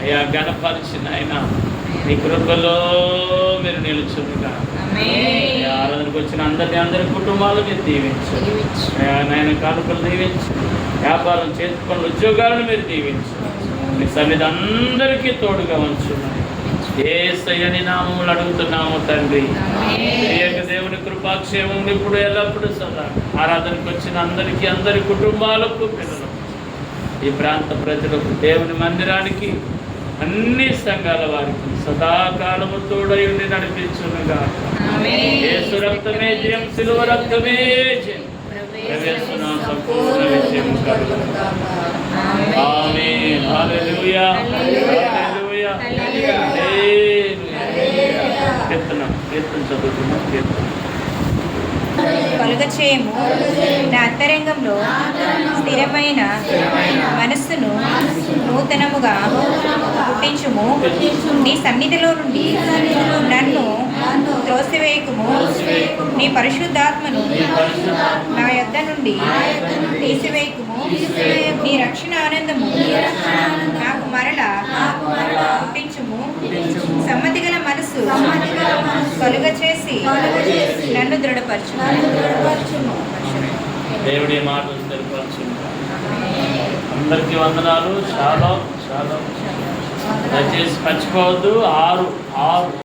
అయ్యా గణపరిచిన ఆయన నీ కృపలో మీరు నిలుచునుగా. ఆరాధనకు వచ్చిన అందరి కుటుంబాలు మీరు దీవించండి. నాయన కానుకలు దీవించు, వ్యాపారం చేతి పనులు ఉద్యోగాలను మీరు దీవించు. మీ సన్నిధి అందరికీ తోడుగా ఉంచున్నాయి. యేసయ్యని నామములు అడుగుతున్నాము తండ్రి. దేవుని కృపాక్షేమం ఇప్పుడు ఎల్లప్పుడూ సదా. ఆరాధనకు వచ్చిన అందరి కుటుంబాలకు, పిల్లలకు, ఈ ప్రాంత ప్రజలకు, దేవుని మందిరానికి, అన్ని సంఘాల వారికి సదాకాలము తోడై ఉండి నడిపించునుగా. యేసు రక్తమే జయం, సిలువ రక్తమే జయం. ప్రవేశన సంపూర్ణ విజయం కలుగును. ఆమేన్. హల్లెలూయా, హల్లెలూయా, హల్లెలూయా. కీర్తన చదువుతున్నాం. కలుగచేయము నా అంతరంగంలో స్థిరమైన మనస్సును నూతనముగా పుట్టించుము. నీ సన్నిధిలో నుండి నన్ను త్రోసివేయకుము. నీ పరిశుద్ధాత్మను నా యొద్ద నుండి తీసివేయకుము. నీ రక్షణ ఆనందము నాకు మరలా పుట్టించుము. సమ్మతి గల మనసు కలుగ చేసి నన్ను దృఢపరచుము. దేవుడి మాటలు స్థిరపరచును. అందరికీ వందనాలు. చాలా చాలా దయచేసి మర్చిపోవద్దు. 6